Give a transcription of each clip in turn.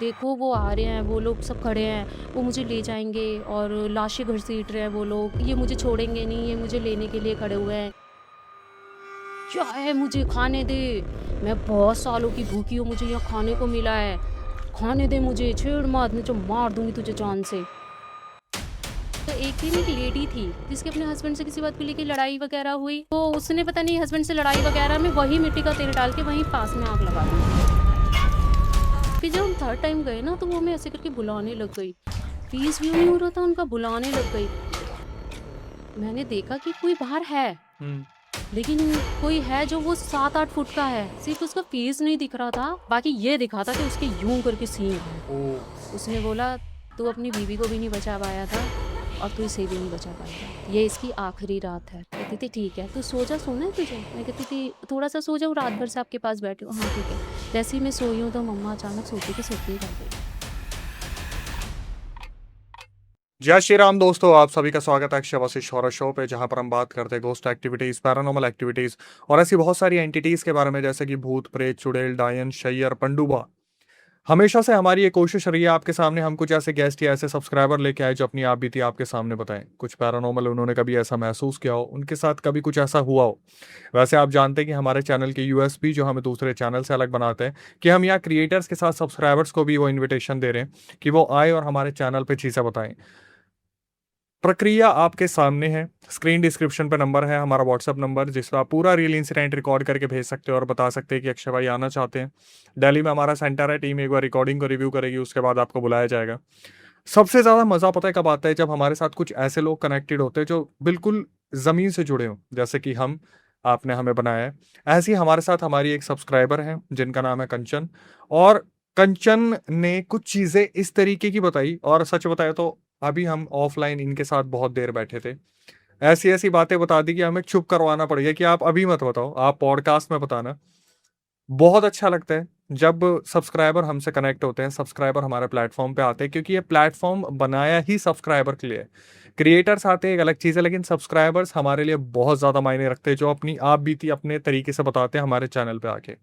देखो वो आ रहे हैं, वो लोग सब खड़े हैं, वो मुझे ले जाएँगे और लाशें घसीट रहे हैं वो लोग, ये मुझे छोड़ेंगे नहीं, ये मुझे लेने के लिए खड़े हुए हैं। क्या है मुझे खाने दे, मैं बहुत सालों की भूखी हूँ, मुझे यहाँ खाने को मिला है, खाने दे मुझे, छेड़ मत, नहीं तो मार दूँगी तुझे जान से। तो एक दिन एक लेडी थी, जिसके अपने हस्बैंड से किसी बात को लेके लड़ाई वगैरह हुई, तो उसने पता नहीं हस्बैंड से लड़ाई वगैरह में वही मिट्टी का तेल डाल के वहीं पास में आग लगा दी। फिर जब हम थर्ड टाइम गए ना, तो वो हमें ऐसे करके बुलाने लग गई। फ़ीस भी नहीं हो रहा था उनका, बुलाने लग गई। मैंने देखा कि कोई बाहर है, हुँ। लेकिन कोई है जो वो 7-8 फुट का है। सिर्फ़ उसका फ़ेस नहीं दिख रहा था, बाकी ये दिखा था कि उसके यूँ करके सींग हैं। ओह! उसने बोला, "तू अपनी बीवी को भी नहीं बचा पाया था और तू इसे भी नहीं बचा पाएगा। ये इसकी आखिरी रात है।" कहती थी, "ठीक है, तू सो जा, सोना है तुझे?" मैं कहती थी, "थोड़ा-सा सो जाऊँ, रात भर से आपके पास बैठी हूँ।" "हाँ, ठीक है।" जैसे ही मैं सोई हूँ, तो मम्मा अचानक सोते के सोते ही रह गई। जय श्री राम दोस्तों, आप सभी का स्वागत है अक्षय वशिष्ठ हॉरर शो पे, जहाँ पर हम बात करते हैं घोस्ट एक्टिविटीज़, पैरानॉर्मल एक्टिविटीज़ और ऐसी बहुत सारी एंटिटीज़ के बारे में, जैसे कि भूत, प्रेत, चुड़ैल, डायन, शैयर, पनडुब्बा। हमेशा से हमारी ये कोशिश रही है आपके सामने हम कुछ ऐसे गेस्ट या ऐसे सब्सक्राइबर लेके आए जो अपनी आप बीती आपके सामने बताएं। कुछ पैरानॉर्मल उन्होंने कभी ऐसा महसूस किया हो, उनके साथ कभी कुछ ऐसा हुआ हो। वैसे आप जानते हैं कि हमारे चैनल के यूएसपी जो हमें दूसरे चैनल से अलग बनाते हैं, कि हम यहाँ क्रिएटर्स के साथ सब्सक्राइबर्स को भी वो इन्विटेशन दे रहे हैं कि वो आए और हमारे चैनल पे चीज़ें बताएं। प्रक्रिया आपके सामने है। स्क्रीन डिस्क्रिप्शन पे नंबर है, हमारा व्हाट्सएप नंबर, जिस पर आप पूरा रियल इंसिडेंट रिकॉर्ड करके भेज सकते हो और बता सकते हैं कि अक्षय भाई आना चाहते हैं। दिल्ली में हमारा सेंटर है, टीम एक बार रिकॉर्डिंग को रिव्यू करेगी, उसके बाद आपको बुलाया जाएगा। सबसे ज़्यादा मज़ा पता है कब आता है? जब हमारे साथ कुछ ऐसे लोग कनेक्टेड होते हैं जो बिल्कुल ज़मीन से जुड़े हों, जैसे कि हम, आपने हमें बनाया है। ऐसे ही हमारे साथ हमारी एक सब्सक्राइबर हैं, जिनका नाम है कंचन। और कंचन ने कुछ चीज़ें इस तरीके की बताई, और सच बताएँ तो अभी हम ऑफलाइन इनके साथ बहुत देर बैठे थे। ऐसी-ऐसी बातें बता दी कि हमें चुप करवाना पड़ गया कि आप अभी मत बताओ, आप पॉडकास्ट में बताना। बहुत अच्छा लगता है जब सब्सक्राइबर हमसे कनेक्ट होते हैं, सब्सक्राइबर हमारे प्लेटफ़ॉर्म पे आते हैं, क्योंकि ये प्लेटफ़ॉर्म बनाया ही सब्सक्राइबर के लिए है। क्रिएटर्स आते हैं एक अलग चीज़ है, लेकिन सब्सक्राइबर्स हमारे लिए बहुत ज़्यादा मायने रखते हैं, जो अपनी आप बीती अपने तरीके से बताते हैं हमारे चैनल पे आके।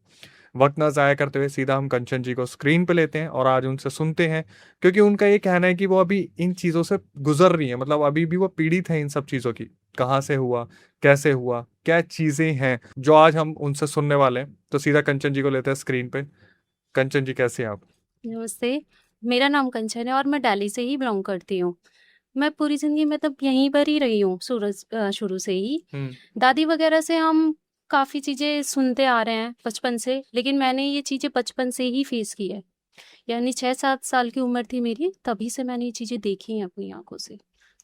वक्त ना ज़ाया करते हुए सीधा हम कंचन जी को स्क्रीन पे लेते हैं और आज उनसे सुनते हैं, क्योंकि उनका ये कहना है कि वो अभी इन चीज़ों से गुजर रही हैं, मतलब अभी भी वो पीड़ित हैं इन सब चीज़ों की। कहाँ से हुआ, कैसे हुआ, क्या चीज़ें हैं जो आज हम उनसे सुनने वाले हैं। तो सीधा कंचन जी को लेते हैं स्क्रीन पे। कंचन जी, कैसे हैं आप? नमस्ते, मेरा नाम कंचन है और मैं दिल्ली से ही बिलॉन्ग करती हूँ। मैं पूरी ज़िंदगी मतलब यहीं पर ही रही हूँ शुरू से ही। हुँ। दादी वग़ैरह से हम काफ़ी चीज़ें सुनते आ रहे हैं बचपन से, लेकिन मैंने ये चीज़ें बचपन से ही फ़ेस की है। यानी 6-7 साल की उम्र थी मेरी, तभी से मैंने ये चीज़ें देखी हैं अपनी आँखों से।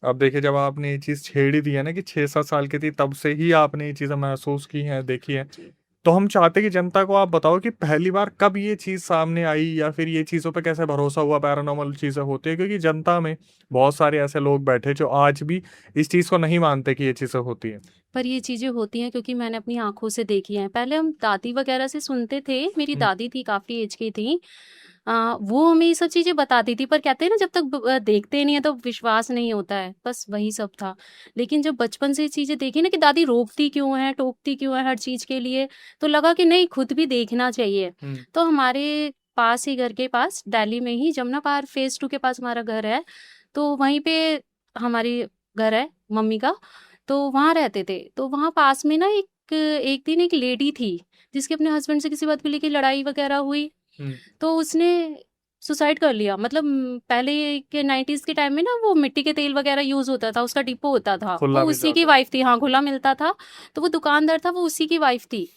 अब देखिए, जब आपने ये चीज़ छेड़ ही दी है ना कि 6-7 साल की थी, तब से ही आपने ये चीज़ें महसूस की हैं, देखी हैं। जी। तो हम चाहते हैं कि जनता को आप बताओ कि पहली बार कब ये चीज़ सामने आई, या फिर ये चीज़ों पे कैसे भरोसा हुआ, पैरानॉर्मल चीज़ें होती हैं, क्योंकि जनता में बहुत सारे ऐसे लोग बैठे जो आज भी इस चीज़ को नहीं मानते कि ये चीज़ें होती हैं। पर ये चीज़ें होती हैं क्योंकि मैंने अपनी आँखों से देखी हैं। पहले हम दादी वग़ैरह से सुनते थे, मेरी हुँ। दादी थी काफ़ी एज की थी। वो हमें ये सब चीज़ें बताती थी, पर कहते हैं ना जब तक देखते नहीं है तो विश्वास नहीं होता है, बस वही सब था। लेकिन जब बचपन से ये चीज़ें देखी ना कि दादी रोकती क्यों हैं, टोकती क्यों हैं हर चीज़ के लिए, तो लगा कि नहीं खुद भी देखना चाहिए। हुँ। तो हमारे पास ही घर के पास दिल्ली में ही जमुना पार फ़ेज़ 2 के पास हमारा घर है, तो वहीं पे हमारी घर है मम्मी का, तो वहाँ रहते थे। तो वहाँ पास में ना एक दिन एक लेडी थी, जिसके अपने हस्बैंड से किसी बात को लेके लड़ाई वग़ैरह हुई। हुँ। तो उसने सुसाइड कर लिया। मतलब पहले के 90s के टाइम में ना वो मिट्टी के तेल वगैरह यूज़ होता था, उसका डिपो होता था। वो खुला मिल उसी की जाता वाइफ़ थी, हाँ, खुला मिलता था। तो वो दुकानदार था, वो उसी की वाइफ़ थी।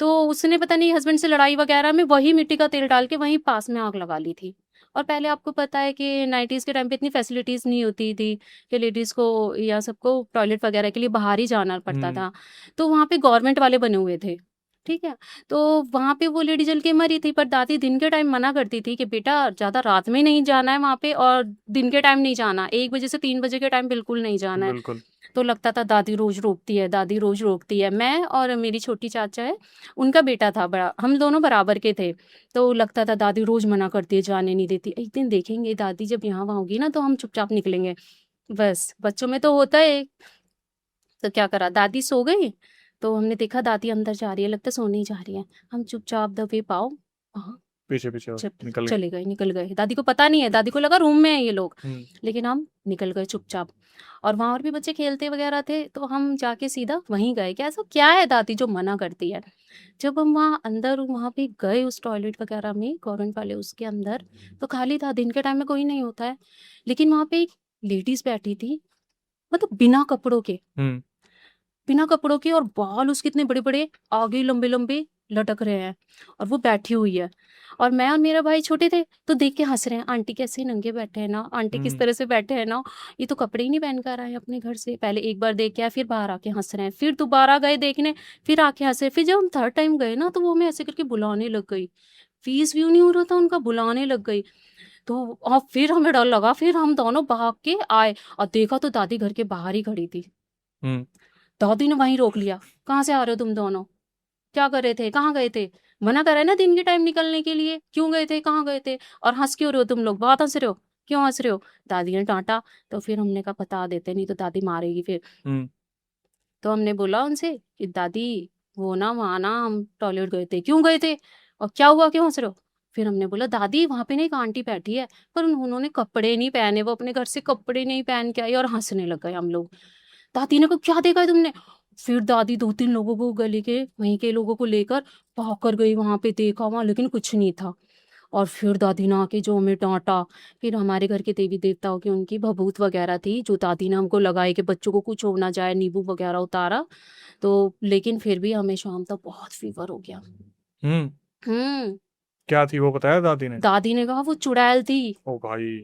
तो उसने पता नहीं हस्बैंड से लड़ाई वगैरह में वही मिट्टी का तेल डाल के वहीं पास में आग लगा ली थी। और पहले आपको पता है कि 90s के टाइम पे इतनी फैसिलिटीज़ नहीं होती थी कि लेडीज़ को या सबको टॉयलेट वगैरह के लिए बाहर ही जाना पड़ता हुँ। था। तो वहाँ पे गवर्नमेंट वाले बने हुए थे, ठीक है? तो वहाँ पे वो लेडी जल के मरी थी, पर दादी दिन के टाइम मना करती थी कि बेटा ज़्यादा रात में नहीं जाना है वहाँ पे और दिन के टाइम नहीं जाना, 1 बजे से 3 बजे के टाइम बिल्कुल नहीं जाना है। बिल्कुल। तो लगता था दादी रोज़ रोकती है, दादी रोज़ रोकती है। मैं और मेरी छोटी चाचा है, उनका बेटा था बड़ा, हम दोनों बराबर के थे। तो लगता था दादी रोज़ मना करती है, जाने नहीं देती। एक दिन देखेंगे दादी जब यहाँ-वहाँ होगी ना तो हम चुपचाप निकलेंगे। बस, बच्चों में तो होता है। तो क्या करा, दादी सो गई, तो हमने देखा दादी अंदर जा रही है, लगता है सोने ही जा रही है। हम चुपचाप दबे पाँव वहाँ पीछे पीछे चुप निकल गए। निकल गए। दादी को पता नहीं है, दादी को लगा रूम में है ये लोग, हम्म, लेकिन हम निकल गए चुपचाप। और वहाँ और भी बच्चे खेलते वगैरह थे, तो हम जाके सीधा वहीं गए कि ऐसा क्या है दादी जो मना करती है। जब हम वहाँ अंदर वहाँ पे गए उस टॉयलेट वगैरह में, गवर्नमेंट वाले उसके अंदर, तो खाली था, दिन के टाइम में कोई नहीं होता है। लेकिन वहाँ पे एक लेडीज बैठी थी, मतलब बिना कपड़ों के, हम्म, बिना कपड़ों के, और बाल उसके इतने बड़े बड़े आगे लंबे लंबे लटक रहे हैं, और वो बैठी हुई है। और मैं और मेरा भाई छोटे थे, तो देख के हंस रहे हैं, आंटी कैसे नंगे बैठे हैं ना, आंटी किस हम्म, तरह से बैठे हैं ना, ये तो कपड़े ही नहीं पहन कर आए अपने घर से। पहले एक बार देख के आए, फिर बाहर आके हंस रहे हैं, फिर दोबारा गए देखने, फिर आके हंसे। फिर जब हम थर्ड टाइम गए ना, तो वो हमें ऐसे करके बुलाने लग गई, फीस भी नहीं हो रहा था उनका, बुलाने लग गई। तो और फिर हमें डर लगा, फिर हम दोनों भाग के आए, और देखा तो दादी घर के बाहर ही खड़ी थी। हम्म, दादी ने वहीं रोक लिया, कहाँ से आ रहे हो तुम दोनों, क्या कर रहे थे, कहाँ गए थे, मना करा है ना दिन के टाइम निकलने के लिए, क्यों गए थे, कहाँ गए थे, और हंस क्यों रहे हो तुम लोग, बहुत हंस रहे हो, क्यों हंस रहे हो। दादी ने डांटा, तो फिर हमने कहा बता देते, नहीं तो दादी मारेगी फिर। हम्म, तो हमने बोला उनसे कि दादी, वो ना वहाँ ना हम टॉयलेट गए थे, क्यों गए थे, और क्या हुआ, क्यों हंस रहे हो। फिर हमने बोला दादी वहां पे ना एक आंटी बैठी है, पर उन्होंने कपड़े नहीं पहने, वो अपने घर से कपड़े नहीं पहन के आई, और हंसने लग गए हम लोग। दादी ने कहा क्या देखा है तुमने। फिर दादी दो तीन लोगों को, गली के वहीं के लोगों को लेकर भाग कर गई, वहां पे देखा, वहां लेकिन कुछ नहीं था। और फिर दादी ने आके जो हमें डांटा। फिर हमारे घर के देवी देवताओं की उनकी भभूत वगैरह थी, जो दादी ने हमको लगाई कि बच्चों को कुछ हो ना जाए, नींबू वगैरह उतारा। तो लेकिन फिर भी हमें शाम तक बहुत फीवर हो गया। हम्म। हम्म। क्या थी वो बताया दादी ने? दादी ने कहा वो चुड़ैल थी, ओ भाई।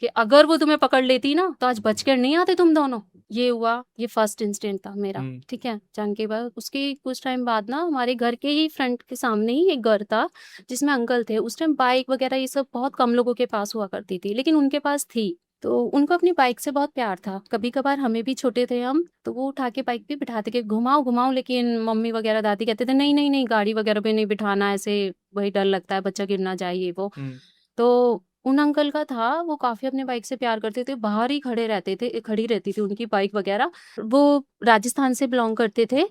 कि अगर वो तुम्हें पकड़ लेती ना, तो आज बच कर नहीं आते तुम दोनों। ये हुआ, ये फर्स्ट इंसिडेंट था मेरा, हम्म, ठीक है। जान के बाद उसके कुछ टाइम बाद ना, हमारे घर के ही फ्रंट के सामने ही एक घर था, जिसमें अंकल थे। उस टाइम बाइक वगैरह ये सब बहुत कम लोगों के पास हुआ करती थी, लेकिन उनके पास थी। तो उनको अपनी बाइक से बहुत प्यार था। कभी कभार हमें भी, छोटे थे हम, तो वो उठा के बाइक पे बिठाते के घुमाओ घुमाओ, लेकिन मम्मी वगैरह दादी कहते थे नहीं नहीं नहीं, गाड़ी वगैरह पे नहीं बिठाना, ऐसे वही डर लगता है, बच्चा गिर ना जाए ये वो। हम्म, तो उन अंकल का था, वो काफ़ी अपने बाइक से प्यार करते थे, बाहर ही खड़े रहते थे, खड़ी रहती थी उनकी बाइक वगैरह। वो राजस्थान से बिलॉन्ग करते थे।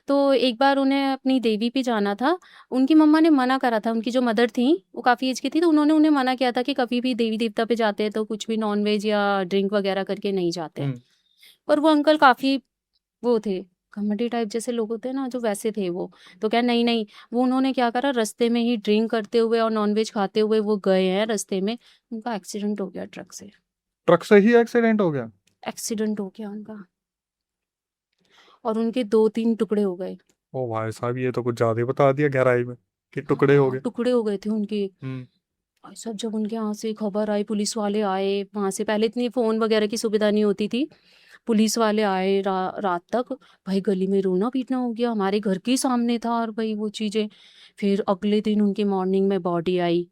तो एक बार उन्हें अपनी देवी पे जाना था, उनकी मम्मा ने मना करा था, उनकी जो मदर थी वो काफ़ी एज की थी, तो उन्होंने उन्हें मना किया था कि कभी भी देवी देवता पे जाते हैं तो कुछ भी नॉन वेज या ड्रिंक वगैरह करके नहीं जाते हैं। हम्म, पर वो अंकल काफ़ी वो थे, घमंडी टाइप जैसे लोग होते हैं ना, जो वैसे थे वो। तो क्या, नहीं नहीं, वो उन्होंने क्या करा, रास्ते में ही ड्रिंक करते हुए और नॉनवेज खाते हुए वो गए हैं, रास्ते में उनका एक्सीडेंट हो गया ट्रक से। ट्रक से ही एक्सीडेंट हो गया? एक्सीडेंट हो गया उनका, और उनके 2-3 टुकड़े हो गए। ओ भाई साहब, ये तो कुछ ज्यादा ही बता दिया गहराई में, कि टुकड़े हो हाँ, गए। टुकड़े हो गए थे उनके। हम्म, भाई साहब, जब उनके यहाँ से खबर आई, पुलिस वाले आए वहां से, पहले इतनी फोन वगैरह की सुविधा नहीं होती थी, पुलिस वाले आए रात तक। भाई गली में रोना पीटना हो गया, हमारे घर के ही सामने था, और भाई वो चीजें। फिर अगले दिन उनकी मॉर्निंग में बॉडी आई,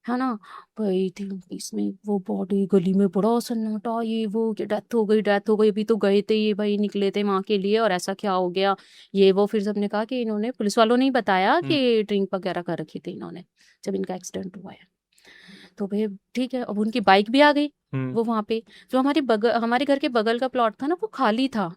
है ना। भाई थी इसमें वो बॉडी, गली में बड़ा सन्नाटा, ये वो कि डेथ हो गई, डेथ हो गई, अभी तो गए थे ये भाई, निकले थे माँ के लिए, और ऐसा क्या हो गया, ये वो। फिर सबने कहा कि इन्होंने, पुलिस वालों ने ही बताया हम्म, कि ड्रिंक वगैरह कर रखी थी इन्होंने, जब इनका एक्सीडेंट हुआ है। तो भाई ठीक है, अब उनकी बाइक भी आ गई। हम्म, वो वहां पे, जो हमारे घर के बगल का प्लॉट था ना, वो खाली था।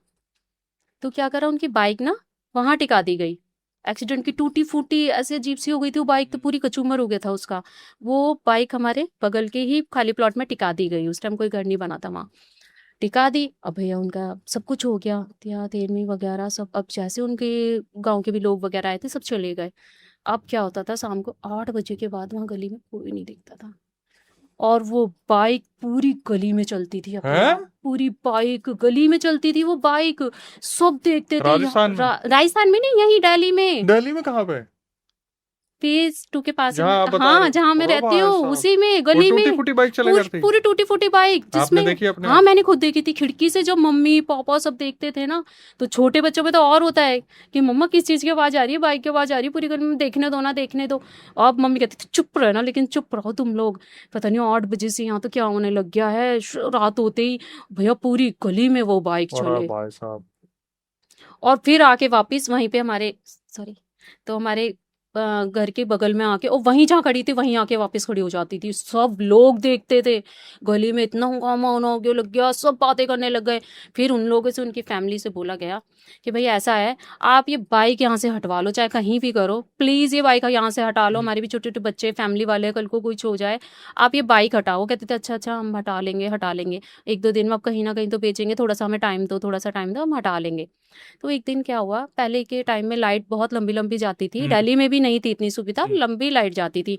तो क्या करा, उनकी बाइक ना वहां टिका दी गई। एक्सीडेंट की टूटी फूटी ऐसे अजीब सी हो गई थी वो बाइक, तो पूरी कचूमर हो गया था उसका। वो बाइक हमारे बगल के ही खाली प्लॉट में टिका दी गई, उस टाइम कोई घर नहीं बना था वहां। टिका दी, अब भैया उनका सब कुछ हो गया, त्या तेरमी वगैरह सब। अब जैसे उनके गांव के भी लोग वगैरह आए थे, सब चले गए। अब क्या होता था, शाम को 8 बजे के बाद वहां गली में कोई नहीं दिखता था, और वो बाइक पूरी गली में चलती थी हैं? अपना, पूरी बाइक गली में चलती थी वो बाइक। सब देखते थे यहाँ, राजस्थान में? राजस्थान में नहीं, यही दिल्ली में, दिल्ली में कहाँ पे? फेज 2 के पास जहाँ आप बता रहे हाँ, हो? जहाँ मैं ओ रहती भाई हूँ साहब, उसी में, वो गली टूटी में। फूटी बाइक चले करती? पूरी टूटी फूटी बाइक आपने जिसमें, देखी अपने हाँ आप? मैंने खुद देखी थी खिड़की से, जब मम्मी पापा सब देखते थे ना। तो छोटे बच्चों में तो और होता है कि मम्मा किस चीज़ की आवाज़ आ रही है, बाइक की आवाज़ आ रही है, पूरी गली में, देखने दो ना, देखने दो। अब मम्मी कहती थी चुप रहना, लेकिन चुप रहो तुम लोग, पता नहीं 8 बजे से यहाँ तो क्या होने लग गया है, रात होते ही भैया पूरी गली में वो बाइक और चले। भाई साहब। और फिर आके वापस वहीं पे हमारे, सॉरी, तो हमारे घर के बगल में आके और वहीं जहाँ खड़ी थी वहीं आके वापस खड़ी हो जाती थी। सब लोग देखते थे, गली में इतना हंगामा होना हो गया लग गया, सब बातें करने लग गए। फिर उन लोगों से उनकी फैमिली से बोला गया कि भाई ऐसा है, आप ये बाइक यहाँ से हटवा लो, चाहे कहीं भी करो, प्लीज़ ये बाइक यहाँ से हटा लो, हमारे भी छोटे छोटे बच्चे फैमिली वाले हैं, कल को कुछ हो जाए, आप ये बाइक हटाओ। कहते थे अच्छा अच्छा हम हटा लेंगे, 1-2 दिन में अब कहीं ना कहीं तो बेचेंगे, थोड़ा सा हमें टाइम दो, थोड़ा सा टाइम दो, हम हटा लेंगे। तो एक दिन क्या हुआ, पहले के टाइम में लाइट बहुत लंबी-लंबी जाती थी, हम्म। दिल्ली में भी नहीं थी इतनी सुविधा, हम्म। लंबी लाइट जाती थी।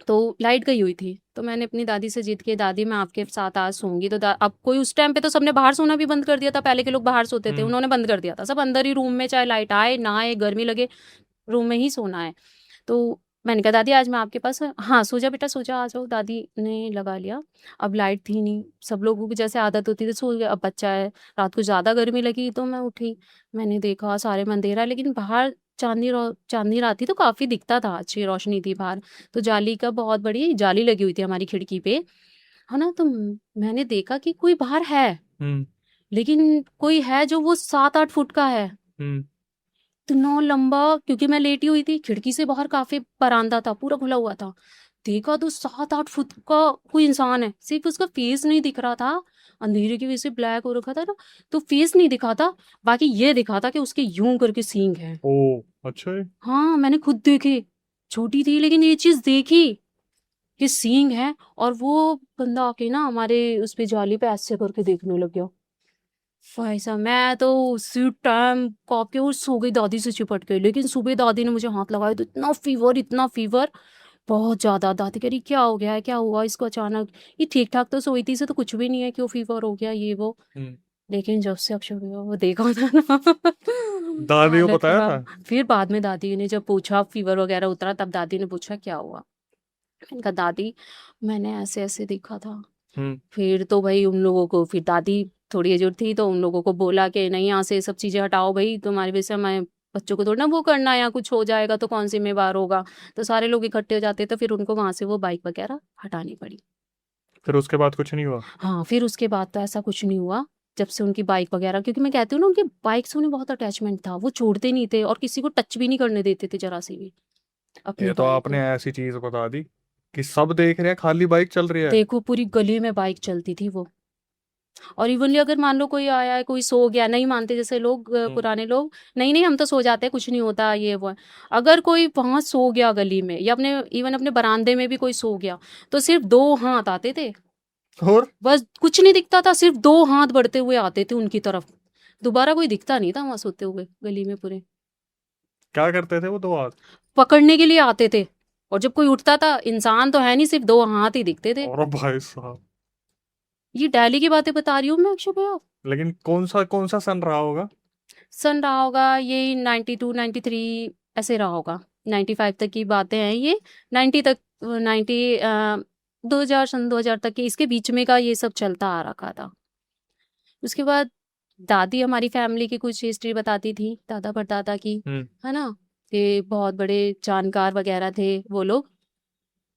तो लाइट गई हुई थी, तो मैंने अपनी दादी से जिद की, दादी मैं आपके साथ आज सोऊँगी। तो दा अब कोई उस टाइम पे तो सबने बाहर सोना भी बंद कर दिया था, पहले के लोग बाहर सोते थे, हम्म। उन्होंने बंद कर दिया था। सब अंदर ही रूम में, चाहे लाइट आए, ना आए, गर्मी लगे, रूम में ही सोना है। तो मैंने कहा दादी आज मैं आपके पास, हाँ, सो जा बेटा सो जा, आ जाओ। दादी ने लगा लिया। अब लाइट थी नहीं, सब लोगों की जैसे आदत होती थी सो गए, अब बच्चा है, रात को ज़्यादा गर्मी लगी तो मैं उठी। मैंने देखा सारे में अंधेरा है, लेकिन बाहर चाँदनी रात थी तो काफ़ी दिखता था, अच्छी रोशनी थी बाहर। तो जाली का बहुत बड़ी जाली लगी हुई थी हमारी खिड़की पे, है ना? तो मैंने देखा कि कोई बाहर है, हम्म। लेकिन कोई है जो वो 7-8 फुट का है। हम्म। इतना लंबा, क्योंकि मैं लेटी हुई थी, खिड़की से बाहर काफ़ी बरामदा था, पूरा खुला हुआ था। देखा तो 7-8 फुट का कोई इंसान है, सिर्फ़ उसका फेस नहीं दिख रहा था, अंधेरे की वजह से ब्लैक हो रखा था ना, तो फेस नहीं दिखा था, बाकी ये दिखा था कि उसके यूँ करके सींग हैं। ओ अच्छा है। हाँ, मैंने खुद देखे, छोटी थी लेकिन ये चीज़ देखी कि सींग है, और वो बंदा आके ना हमारे उस पे जाली पे ऐसे करके देखने लग गया। भाई साहब मैं तो उसी टाइम कॉप के और सो गई दादी से चिपट के, लेकिन सुबह दादी ने मुझे हाथ लगाया तो इतना फीवर, बहुत ज़्यादा। दादी कह रही क्या हो गया है, क्या हुआ इसको अचानक, ये ठीक ठाक तो सोई थी, इसे तो कुछ भी नहीं है, क्यों फीवर हो गया ये वो। हम्म। लेकिन जब से अक्षय हुआ वो देखा था ना दादी को हालत बताया था? खराब। फिर बाद में दादी ने जब पूछा, फीवर वगैरह उतरा, तब दादी ने पूछा क्या हुआ। मैंने कहा दादी मैंने ऐसे ऐसे देखा था। हम्म। फिर तो भाई उन लोगों को, फिर दादी थोड़ी एजुड़ थी तो उन लोगों को बोला कि नहीं यहाँ से ये सब चीज़ें हटाओ भाई, तुम्हारी वजह से हमारे बच्चों को थोड़ी ना वो करना है, या कुछ हो जाएगा तो कौन जिम्मेवार होगा। तो सारे लोग इकट्ठे हो जाते, तो फिर उनको वहाँ से वो बाइक वगैरह हटानी पड़ी। फिर उसके बाद कुछ नहीं हुआ? हाँ, फिर उसके बाद तो ऐसा कुछ नहीं हुआ। जब से उनकी बाइक वगैरह, क्योंकि मैं कहती हूँ ना उनकी बाइक से उन्हें बहुत अटैचमेंट था, वो छोड़ते नहीं थे और किसी को टच भी नहीं करने देते थे जरा सी भी अपनी ये तो बाइक आपने को। ऐसी चीज बता दी कि सब देख रहे हैं, खाली बाइक चल रही है। देखो पूरी गली में बाइक चलती थी वो। और इवनली अगर मान लो कोई आया है, कोई सो गया, नहीं मानते जैसे लोग, हम्म। पुराने लोग, नहीं नहीं हम तो सो जाते हैं, कुछ नहीं होता, ये वो है। अगर कोई वहां सो गया गली में, या अपने इवन अपने बरामदे में भी कोई सो गया, तो सिर्फ 2 हाथ आते थे, और बस कुछ नहीं दिखता था, सिर्फ 2 हाथ बढ़ते हुए आते थे उनकी तरफ। दोबारा कोई दिखता नहीं था वहां सोते हुए गली में पूरे। क्या करते थे वो दो हाथ? पकड़ने के लिए आते थे, और जब कोई उठता था, इंसान तो है नहीं, सिर्फ 2 हाथ ही दिखते थे। और भाई साहब। ये दिल्ली की बातें बता रही हूँ मैं अक्षय भैया। लेकिन कौन सा सन रहा होगा? सन रहा होगा ये 92 93, ऐसे रहा होगा। 95 तक की बातें हैं ये, 90 तक, 90 2000, सन 2000 तक के इसके बीच में का ये सब चलता आ रखा था। उसके बाद दादी हमारी फैमिली की कुछ हिस्ट्री बताती थी, दादा परदादा की, हम्म। है ना, कि बहुत बड़े जानकार वगैरह थे वो लोग,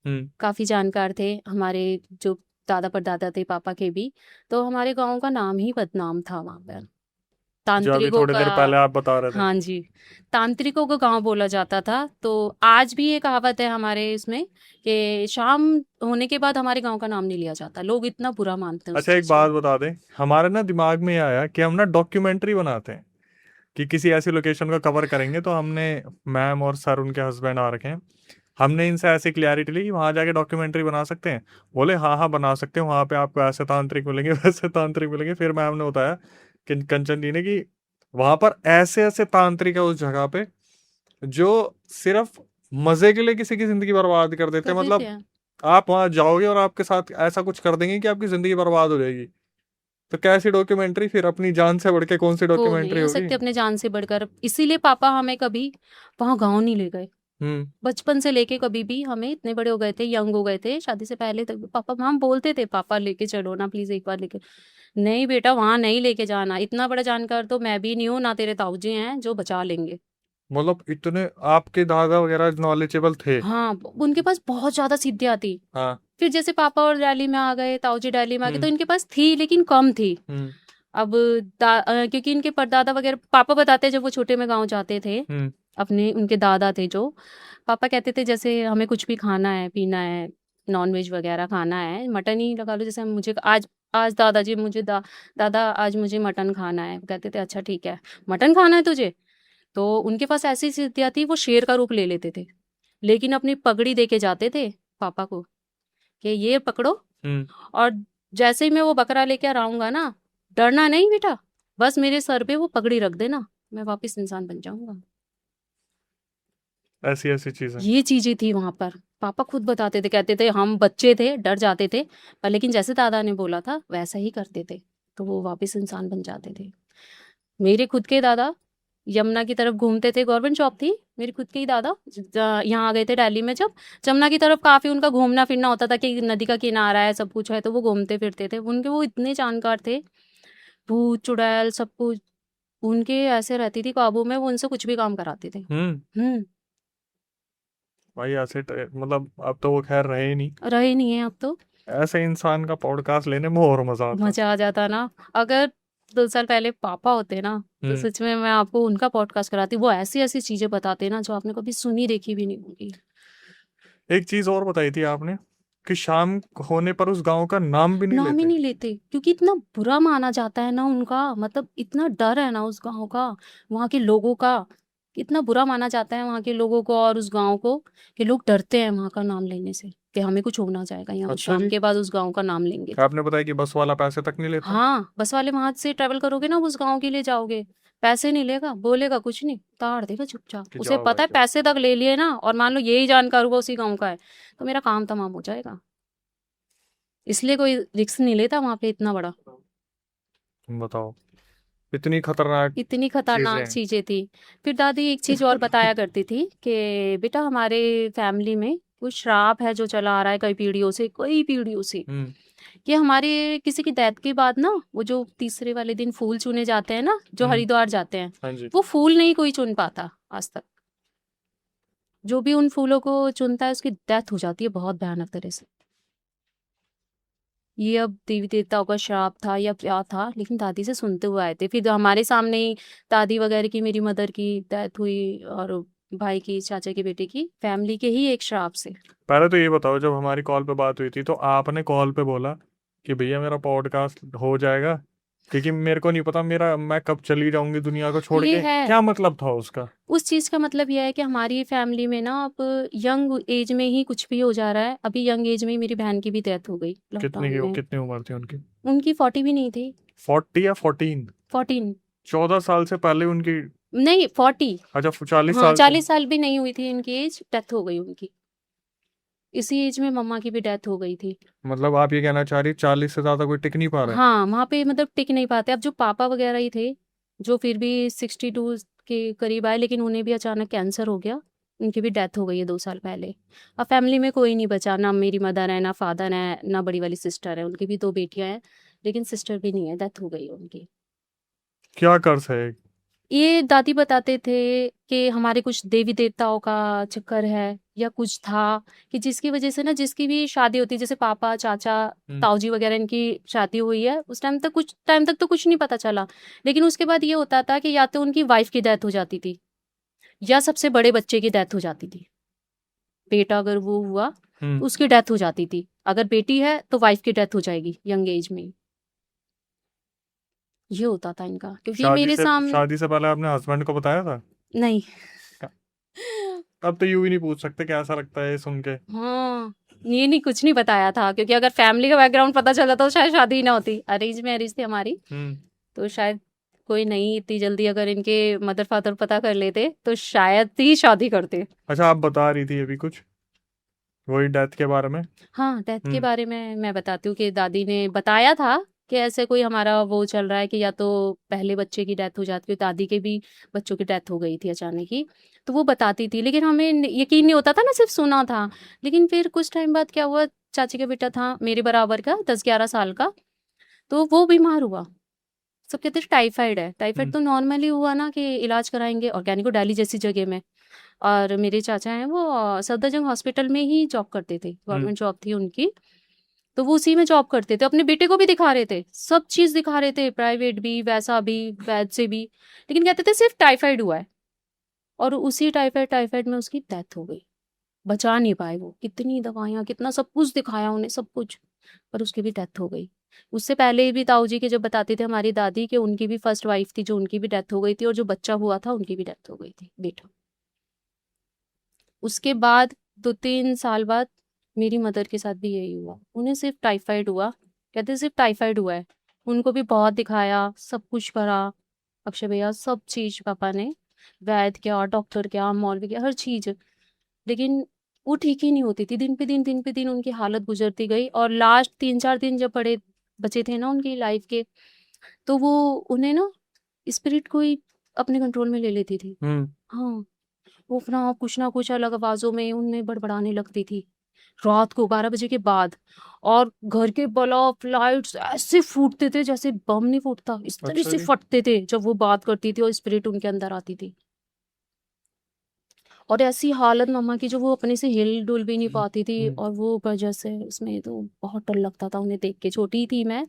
हम्म। काफ़ी जानकार थे हमारे, जो दादा परदादा थे पापा के भी। तो हमारे गांव का नाम ही बदनाम था वहाँ पर, जो अभी तांत्रिकों थोड़ी का। देर पहले आप बता रहे थे। हाँ जी, तांत्रिकों का गांव बोला जाता था। तो आज भी ये कहावत है हमारे इसमें कि शाम होने के बाद हमारे गांव का नाम नहीं लिया जाता, लोग इतना बुरा मानते हैं उस अच्छा एक चीज को। बात बता दें, हमारे ना दिमाग में ये आया कि हम ना डॉक्यूमेंट्री बनाते हैं कि किसी ऐसी लोकेशन को कवर करेंगे, तो हमने, मैम और सर उनके हस्बैंड आ रखे हैं, हमने इनसे ऐसी क्लैरिटी ली कि वहां जाके डॉक्यूमेंट्री बना सकते हैं। बोले हाँ हाँ बना सकते हैं, वहां पे आपको ऐसे तांत्रिक मिलेंगे वैसे तांत्रिक मिलेंगे। फिर मैम ने बताया कि कंचन जी ने कि वहां पर ऐसे ऐसे तांत्रिक है उस जगह पे जो सिर्फ मजे के लिए किसी की जिंदगी बर्बाद कर देते कर हैं। देते मतलब हैं। आप वहां जाओगे और आपके साथ ऐसा कुछ कर देंगे कि आपकी जिंदगी बर्बाद हो जाएगी। तो कैसी डॉक्यूमेंट्री, फिर अपनी जान से बढ़ के कौन सी वो नहीं डॉक्यूमेंट्री हो होगी? सकती अपने जान से बढ़कर, इसीलिए पापा हमें कभी वहां गाँव नहीं ले गए। हम्म। बचपन से लेके कभी भी, हमें इतने बड़े हो गए थे, यंग हो गए थे, शादी से पहले तक भी पापा, हम बोलते थे पापा लेके चलो ना प्लीज एक बार लेके, नहीं बेटा वहां नहीं लेके जाना, इतना बड़ा जानकार तो मैं भी नहीं हूँ, ना तेरे ताऊ जी हैं जो बचा लेंगे। मतलब इतने आपके दादा वगैरह नॉलेजेबल थे? हाँ, उनके पास बहुत ज्यादा सिद्धियाँ थी। हाँ। फिर जैसे पापा और दिल्ली में आ गए, ताऊ जी दिल्ली में आ गए, तो हम्म। इनके पास थी लेकिन कम थी। हम्म। अब क्योंकि इनके परदादा वगैरह, पापा बताते हैं जब वो छोटे में गाँव जाते थे, हम्म। अपने उनके दादा थे जो। पापा कहते थे जैसे हमें कुछ भी खाना है, पीना है, नॉन-वेज वगैरह खाना है, मटन ही लगा लो, जैसे मुझे आज आज दादाजी मुझे दादा आज मुझे मटन खाना है। कहते थे अच्छा ठीक है, मटन खाना है तुझे? तो उनके पास ऐसी सिद्धियाँ थी, वो शेर का रूप ले लेते थे। लेकिन अपनी पगड़ी दे के जाते थे पापा को कि ये पकड़ो, हम्म। और जैसे ही मैं वो बकरा लेकर आऊँगा ना, डरना नहीं बेटा, बस मेरे सर पे वो पगड़ी रख देना, मैं वापस इंसान बन जाऊँगा। ऐसी ऐसी चीजें। ये चीज़ें थी वहाँ पर। पापा खुद बताते थे, कहते थे हम बच्चे थे, डर जाते थे, पर लेकिन जैसे दादा ने बोला था वैसा ही करते थे, तो वो वापस इंसान बन जाते थे। मेरे खुद के दादा यमुना की तरफ घूमते थे, गवर्नमेंट जॉब थी, मेरे खुद के ही दादा यहाँ आ गए थे दिल्ली में जब, जमुना की तरफ काफ़ी उनका घूमना फिरना होता था कि नदी का किनारा है, सब कुछ है, तो वो घूमते फिरते थे। उनके वो इतने जानकार थे, भूत चुड़ैल सब कुछ उनके ऐसे रहती थी काबू में, वो उनसे कुछ भी काम कराते थे। हम्म। भाई ऐसे मतलब अब तो वो खैर रहे ही नहीं। रहे नहीं है अब तो। ऐसे इंसान का पॉडकास्ट लेने में और मजा आता। मजा आ जाता ना। अगर 2 साल पहले पापा होते ना, तो सच में मैं आपको उनका पॉडकास्ट कराती। वो ऐसी-ऐसी चीज़ें बताते ना जो आपने कभी सुनी देखी भी नहीं होगी। एक चीज और बताई थी आपने कि शाम होने पर उस गांव का नाम भी नहीं नाम ही लेते। नहीं लेते क्योंकि इतना बुरा माना जाता है ना उनका, मतलब इतना डर है ना उस गाँव का, वहाँ के लोगों का, इतना बुरा माना जाता है वहाँ के लोगों को और उस गाँव को कि लोग डरते हैं वहाँ का नाम लेने से कि हमें कुछ हो ना जाएगा यहाँ, अच्छा शाम जी। के बाद उस गाँव का नाम लेंगे तो। आपने बताया कि बस वाला पैसे तक नहीं लेता। हाँ, बस वाले वहाँ से ट्रैवल करोगे ना, उस गाँव के लिए जाओगे, पैसे नहीं लेगा, बोलेगा कुछ नहीं, उतार देगा चुपचाप। कि उसे जाओ भाई पता है जाओ। पैसे तक ले लिए ना, और मान लो यही जानकार हुआ उसी गाँव का है, तो मेरा काम तमाम हो जाएगा। इसलिए कोई रिस्क नहीं लेता वहाँ पे इतना बड़ा। बताओ, इतनी खतरनाक इतनी चीजें खतरनाक हैं। चीज़ें थी। फिर दादी एक चीज़ और बताया करती थी कि बेटा हमारे फैमिली में कुछ श्राप है जो चला आ रहा है कई पीढ़ियों से। हम्म। कि हमारे किसी की डेथ के बाद ना, वो जो तीसरे वाले दिन फूल चुने जाते हैं ना, जो हम्म। हरिद्वार जाते हैं, हाँ जी। वो फूल नहीं कोई चुन पाता आज तक। जो भी उन फूलों को चुनता है उसकी डेथ हो जाती है बहुत भयानक तरह से। ये अब देवी देवताओं का श्राप था या क्या था, लेकिन दादी से सुनते हुए आए थे। फिर हमारे सामने ही दादी वगैरह की, मेरी मदर की डेथ हुई, और भाई की, चाचा के बेटे की, फैमिली के ही एक श्राप से। पहले तो ये बताओ, जब हमारी कॉल पे बात हुई थी तो आपने कॉल पे बोला कि भैया मेरा पॉडकास्ट हो जाएगा, क्योंकि मेरे को नहीं पता मेरा मैं कब चली जाऊंगी दुनिया को छोड़ ये के। है, क्या मतलब था उसका? उस चीज़ का मतलब ये है कि हमारी फैमिली में ना अब यंग एज में ही कुछ भी हो जा रहा है। अभी यंग एज में ही मेरी बहन की भी डेथ हो गई लॉकडाउन में। कितनी उम्र थी उनकी? उनकी 40 भी नहीं थी। 40 या 14? 14। 14 साल से पहले उनकी? नहीं 40। अच्छा, 40 हाँ, साल से। 40 साल भी नहीं हुई थी इनकी एज, डेथ हो गई उनकी। इसी एज में मम्मा की भी डेथ हो गई थी। मतलब आप ये कहना चाह रही 40 से ज्यादा कोई टिक नहीं पा रहा है? हाँ, वहाँ पे मतलब टिक नहीं पाते। अब जो पापा वगैरह ही थे, जो फिर भी 62 के करीब आए, लेकिन उन्हें भी अचानक कैंसर हो गया। उनकी भी डेथ हो गई है 2 साल पहले। अब फैमिली में कोई नहीं बचा, ना मेरी मदर है, ना फादर है, ना बड़ी वाली सिस्टर है। उनकी भी 2 बेटियाँ हैं, लेकिन सिस्टर भी नहीं है, डेथ हो गई है उनकी। क्या कर सके? ये दादी बताते थे कि हमारे कुछ देवी देवताओं का चक्कर है या कुछ था, कि जिसकी वजह से ना, जिसकी भी शादी होती है, जैसे पापा, चाचा, ताऊजी वगैरह इनकी शादी हुई है, उस टाइम तक तो कुछ नहीं पता चला। लेकिन उसके बाद ये होता था कि या तो उनकी वाइफ की डेथ हो जाती थी, या सबसे बड़े बच्चे की डेथ हो जाती थी। बेटा अगर वो हुआ तो उसकी डेथ हो जाती थी। अगर बेटी है तो वाइफ की डेथ हो जाएगी यंग एज में ही। ये होता था इनका, क्योंकि मेरे सामने। शादी से पहले आपने हस्बैंड को बताया था? नहीं। अब तो यूं ही नहीं पूछ सकते कैसा लगता है ये सुन के। हाँ, ये नहीं, कुछ नहीं बताया था, क्योंकि अगर फैमिली का बैकग्राउंड पता चला तो शायद शादी ही ना होती। अरेंज मैरिज थी हमारी, तो शायद कोई नहीं, इतनी जल्दी अगर इनके मदर फादर पता कर लेते तो शायद ही शादी करते। अच्छा, आप बता रही थी अभी कुछ वही डेथ के बारे में। हाँ, डेथ के बारे में मैं बताती हूँ कि दादी ने बताया था कि ऐसे कोई हमारा वो चल रहा है कि या तो पहले बच्चे की डेथ हो जाती है। दादी के भी बच्चों की डेथ हो गई थी अचानक ही, तो वो बताती थी, लेकिन हमें यकीन नहीं होता था ना, सिर्फ सुना था। लेकिन फिर कुछ टाइम बाद क्या हुआ, चाची का बेटा था मेरे बराबर का, 10-11 साल का, तो वो बीमार हुआ। सब कहते थे टाइफाइड है। टाइफाइड तो नॉर्मली हुआ ना कि इलाज कराएंगे ऑर्गेनिको डेली जैसी जगह में। और मेरे चाचा हैं, वो सफदरजंग हॉस्पिटल में ही जॉब करते थे, गवर्नमेंट जॉब थी उनकी, तो वो उसी में जॉब करते थे। अपने बेटे को भी दिखा रहे थे, सब चीज़ दिखा रहे थे, प्राइवेट भी, वैसा भी, वैद से भी, लेकिन कहते थे सिर्फ टाइफाइड हुआ है। और उसी टाइफाइड में उसकी डेथ हो गई। बचा नहीं पाए वो, कितनी दवाइयाँ, कितना सब कुछ दिखाया उन्हें, सब कुछ, पर उसकी भी डेथ हो गई। उससे पहले भी ताऊ जी के जब बताते थे हमारी दादी कि उनकी भी फर्स्ट वाइफ थी जो उनकी भी डेथ हो गई थी, और जो बच्चा हुआ था उनकी भी डेथ हो गई थी, बेटा। उसके बाद 2-3 साल बाद मेरी मदर के साथ भी यही हुआ। उन्हें सिर्फ टाइफाइड हुआ, कहते सिर्फ टाइफाइड हुआ है। उनको भी बहुत दिखाया, सब कुछ करा अक्षय भैया, सब चीज़ पापा ने, वैद्य क्या, डॉक्टर क्या, मौलवी क्या, हर चीज़, लेकिन वो ठीक ही नहीं होती थी। दिन पे दिन उनकी हालत गुजरती गई, और लास्ट 3-4 दिन जब पड़े बचे थे ना उनकी लाइफ के, तो वो उन्हें ना स्पिरिट कोई अपने कंट्रोल में ले लेती थी। हाँ, वो अपना कुछ ना कुछ अलग आवाज़ों में उनमें बड़बड़ाने लगती थी, रात को 12 बजे के बाद। और घर के बल्ब, लाइट्स ऐसे फूटते थे जैसे बम नहीं फूटता, इस तरह अच्छा से जी। फटते थे जब वो बात करती थी और स्पिरिट उनके अंदर आती थी। और ऐसी हालत मम्मा की, जो वो अपने से हिल-डुल भी नहीं पाती थी, और वो वजह से उसमें तो बहुत डर लगता था उन्हें देख के। छोटी थी मैं,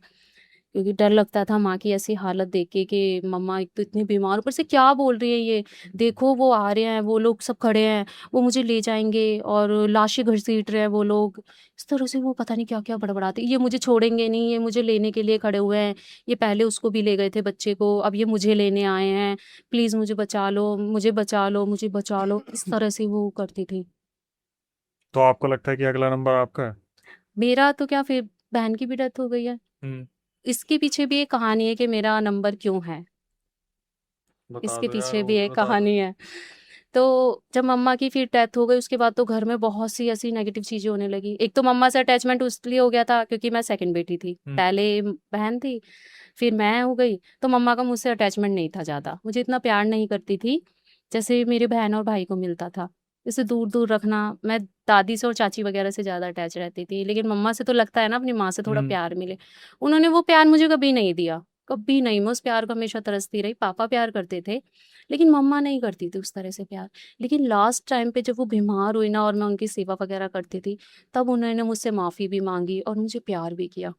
क्योंकि डर लगता था माँ की ऐसी हालत देख के कि मम्मा एक तो इतनी बीमार, ऊपर से क्या बोल रही है ये, देखो वो आ रहे हैं, वो लोग सब खड़े हैं, वो मुझे ले जाएँगे, और लाशें घसीट रहे हैं वो लोग। इस तरह से वो पता नहीं क्या-क्या बड़बड़ाती, ये मुझे छोड़ेंगे नहीं, ये मुझे लेने के लिए खड़े हुए हैं, ये पहले उसको भी ले गए थे बच्चे को, अब ये मुझे लेने आए हैं, प्लीज़ मुझे बचा लो, मुझे बचा लो, मुझे बचा लो, इस तरह से वो करती थी। तो आपको लगता है कि अगला नंबर आपका है? मेरा तो क्या, फिर बहन की भी डेथ हो गई है। इसके पीछे भी एक कहानी है कि मेरा नंबर क्यों है। बता इसके दो यार, पीछे वो भी भी एक बता दो। कहानी है। तो जब मम्मा की फिर डेथ हो गई, उसके बाद तो घर में बहुत सी ऐसी नेगेटिव चीज़ें होने लगी। एक तो मम्मा से अटैचमेंट इसलिए हो गया था क्योंकि मैं सेकंड बेटी थी। पहले बहन थी, फिर मैं हो गई, तो मम्मा का मुझसे अटैचमेंट नहीं था ज़्यादा। मुझे इतना प्यार नहीं करती थी, जैसे मेरे बहन और भाई को मिलता था। जैसे दूर-दूर रखना, मैं दादी से और चाची वगैरह से ज़्यादा अटैच रहती थी। लेकिन मम्मा से तो लगता है ना अपनी माँ से थोड़ा प्यार मिले। उन्होंने वो प्यार मुझे कभी नहीं दिया, कभी नहीं। मैं उस प्यार को हमेशा तरसती रही। पापा प्यार करते थे, लेकिन मम्मा नहीं करती थी उस तरह से प्यार। लेकिन लास्ट टाइम पे जब वो बीमार हुई ना, और मैं उनकी सेवा वगैरह करती थी, तब उन्होंने मुझसे माफ़ी भी माँगी और मुझे प्यार भी किया।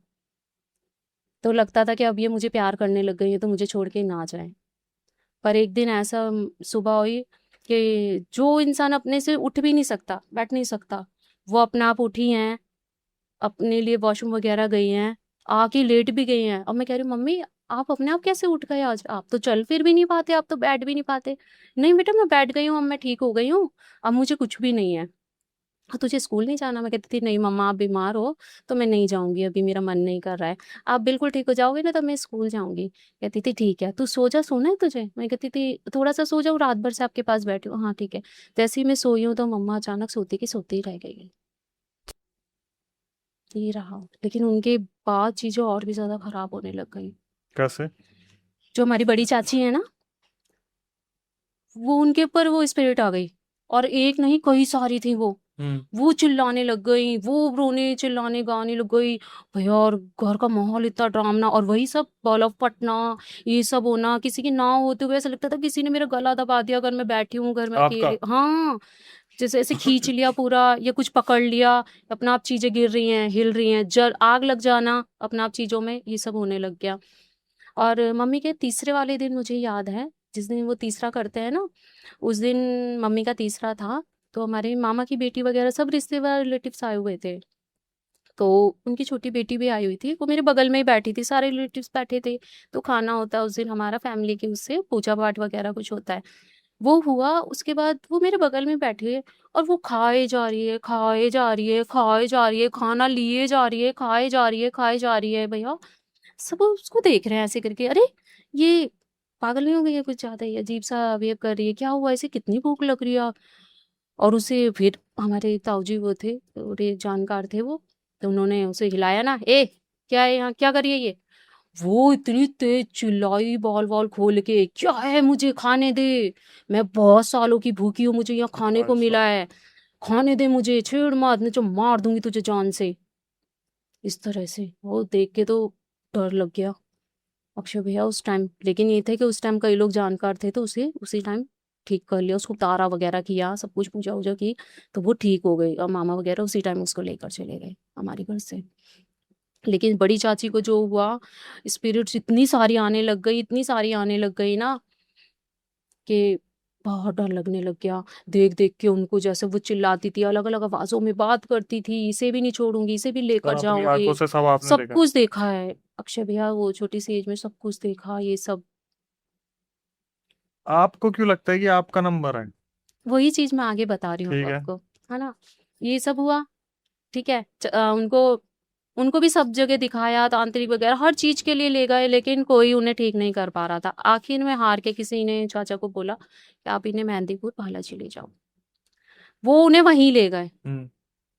तो लगता था कि अब ये मुझे प्यार करने लग गई हैं, तो मुझे छोड़ के ना जाएँ। पर एक दिन ऐसा सुबह हुई कि जो इंसान अपने से उठ भी नहीं सकता, बैठ नहीं सकता, वो अपने आप उठी हैं, अपने लिए वॉशरूम वगैरह गई हैं, आके लेट भी गई हैं। अब मैं कह रही हूँ, "मम्मी, आप अपने आप कैसे उठ गए आज? आप तो चल फिर भी नहीं पाते, आप तो बैठ भी नहीं पाते।" "नहीं बेटा, मैं बैठ गई हूँ, अब मैं ठीक हो गई हूँ, अब मुझे कुछ भी नहीं है।" "हाँ, तुझे स्कूल नहीं जाना?" मैं कहती थी, "नहीं मम्मा, आप बीमार हो, तो मैं नहीं जाऊँगी, अभी मेरा मन नहीं कर रहा है। आप बिल्कुल ठीक हो जाओगे ना, तब मैं स्कूल जाऊँगी।" कहती थी, "ठीक है, तू सो जा, सोना है तुझे?" मैं कहती थी, "थोड़ा-सा सो जाऊँ, रात भर से आपके पास बैठी हूँ।" "हाँ, ठीक है।" जैसे ही मैं सोई हूँ, तो मम्मा अचानक सोती की सोती ही रह गई। ये रहा, लेकिन उनके बाद चीज़ें और भी ज़्यादा खराब होने लग गई। कैसे? जो हमारी बड़ी चाची हैं ना, वो उनके ऊपर वो स्पिरिट आ गई, और एक नहीं कई सारी थी वो। वो चिल्लाने लग गई, वो रोने, चिल्लाने, गाने लग गई। भैया, और घर का माहौल इतना डरावना, और वही सब बल्ब फटना, ये सब होना, किसी की ना होते हुए ऐसा लगता था किसी ने मेरा गला दबा दिया अगर मैं बैठी हूँ घर में आपका? अकेले। हाँ, जैसे ऐसे खींच लिया पूरा, या कुछ पकड़ लिया, अपना आप चीज़ें गिर रही हैं, हिल रही हैं, जल आग लग जाना अपना आप चीज़ों में, ये सब होने लग गया। और मम्मी के तीसरे वाले दिन मुझे याद है, जिस दिन वो तीसरा करते हैं ना, उस दिन मम्मी का तीसरा था, तो हमारे मामा की बेटी वगैरह सब रिश्तेदार रिलेटिव्स आए हुए थे। तो उनकी छोटी बेटी भी आई हुई थी, वो मेरे बगल में ही बैठी थी, सारे रिलेटिव्स बैठे थे। तो खाना होता है उस दिन हमारा फैमिली के उससे पूजा-पाठ वगैरह कुछ होता है। वो हुआ, उसके बाद वो मेरे बगल में बैठी है, और वो खाए जा रही है, खाए जा रही है, खाए जा रही है, खाना लिए जा रही है, खाए जा रही है, खाए जा रही है भैया। सब उसको देख रहे हैं ऐसे करके, अरे! ये पागल नहीं हो गई है कुछ ज़्यादा ही अजीब-सा बिहेव कर रही है, क्या हुआ इसे, कितनी भूख लग रही है? और उसे फिर हमारे ताऊ जी वो थे, थोड़े जानकार थे वो, तो उन्होंने उसे हिलाया ना, "ए! क्या है यहाँ? क्या कर रही है ये?" वो इतनी तेज़ चिल्लाई बाल-वाल खोल के, "क्या है? मुझे खाने दे! मैं बहुत सालों की भूखी हूँ, मुझे यहाँ खाने को भाई मिला साहब। है। खाने दे मुझे, छेड़ मत, नहीं तो मार दूँगी तुझे जान से।" इस तरह से। वो देख के तो डर लग गया अक्षय भैया उस टाइम। लेकिन ये थे कि उस टाइम कई लोग जानकार थे, तो उसे उसी टाइम ठीक कर लिया, उसको उतारा वगैरह किया, सब कुछ पूजा-वूजा की, तो वो ठीक हो गई, और मामा वगैरह उसी टाइम उसको लेकर चले गए हमारे घर से। लेकिन बड़ी चाची को जो हुआ, स्पिरिट्स इतनी सारी आने लग गई, इतनी सारी आने लग गई ना, कि बहुत डर लगने लग गया। देख-देख के उनको जैसे वो चिल्लाती थी, अलग-अलग आवाज़ों में बात करती थी, इसे भी नहीं छोड़ूँगी, इसे भी लेकर और अपनी आँखों जाऊँगी। से सब आपने सब देखा? कुछ देखा है। अक्षय भैया वो छोटी सी एज में सब कुछ देखा ये सब। आपको क्यों लगता है कि आपका नंबर है? वही चीज़ मैं आगे बता रही हूँ ठीक अब है। आपको, है ना? ये सब हुआ, ठीक है? उनको उनको भी सब जगह दिखाया, तांत्रिक वगैरह हर चीज़ के लिए ले गए, लेकिन कोई उन्हें ठीक नहीं कर पा रहा था। आखिर में हार के किसी ने चाचा को बोला कि आप इन्हें मेहंदीपुर बालाजी ले जाओ। वो उन्हें वहीं ले गए। हुँ।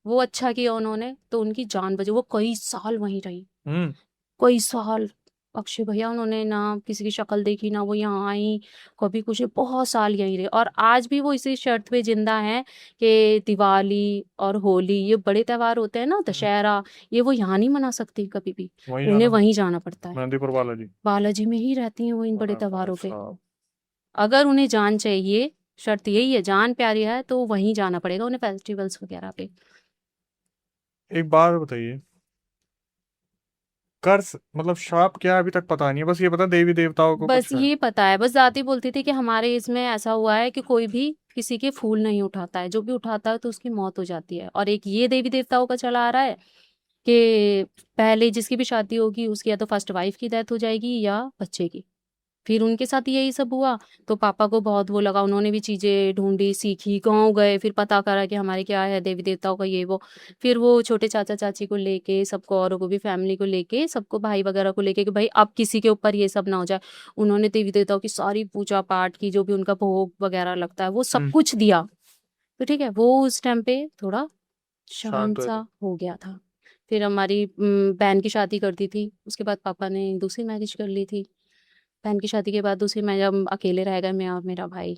वो अच्छा किया उन्होंने, तो उनकी जान बची। वो कई साल वहीं रही, हुँ। कई साल। अक्षय भैया उन्होंने ना किसी की शक्ल देखी, ना वो यहाँ आई, कभी कुछ नहीं, बहुत साल यहीं रहे और आज भी वो इसी शर्त पे ज़िंदा हैं कि दिवाली और होली ये बड़े त्योहार होते हैं ना, हुँ। दशहरा, ये वो यहाँ नहीं मना सकती कभी भी। वहीं उन्हें जाना वहीं जाना पड़ता है। मेहंदीपुर बालाजी। बालाजी में ही रहती हैं वो इन बड़े अरे भाई त्योहारों पे। साहब! अगर उन्हें जान चाहिए, शर्त यही है, जान प्यारी है तो वहीं जाना पड़ेगा उन्हें फेस्टिवल्स वगैरह पे। एक बात बताइए, कर्स मतलब श्राप क्या है अभी तक पता नहीं है, बस ये पता देवी-देवताओं को बस कुछ है। ये पता है, बस दादी बोलती थी कि हमारे इसमें ऐसा हुआ है कि कोई भी किसी के फूल नहीं उठाता है, जो भी उठाता है तो उसकी मौत हो जाती है। और एक ये देवी-देवताओं का चला आ रहा है कि पहले जिसकी भी शादी होगी उसकी या तो फर्स्ट वाइफ की डेथ हो जाएगी या बच्चे की। फिर उनके साथ यही सब हुआ, तो पापा को बहुत वो लगा, उन्होंने भी चीज़ें ढूँढी, सीखी, गाँव गए, फिर पता करा कि हमारे क्या है देवी-देवताओं का ये वो। फिर वो छोटे चाचा-चाची को लेके, सबको औरों को भी फैमिली को लेके, सबको भाई वगैरह को लेके कि भाई अब किसी के ऊपर ये सब ना हो जाए। उन्होंने देवी-देवताओं की सारी पूजा-पाठ की, जो भी उनका भोग वगैरह लगता है, वो सब हुँ। कुछ दिया। तो ठीक है, वो उस टाइम पे थोड़ा शांत हुए थे। शांत-सा हो गया था। फिर हमारी बहन की शादी कर दी थी, उसके बाद पापा ने दूसरी मैरिज कर ली थी। बहन की शादी के बाद दूसरी में जब अकेले रह गए मैं और मेरा भाई,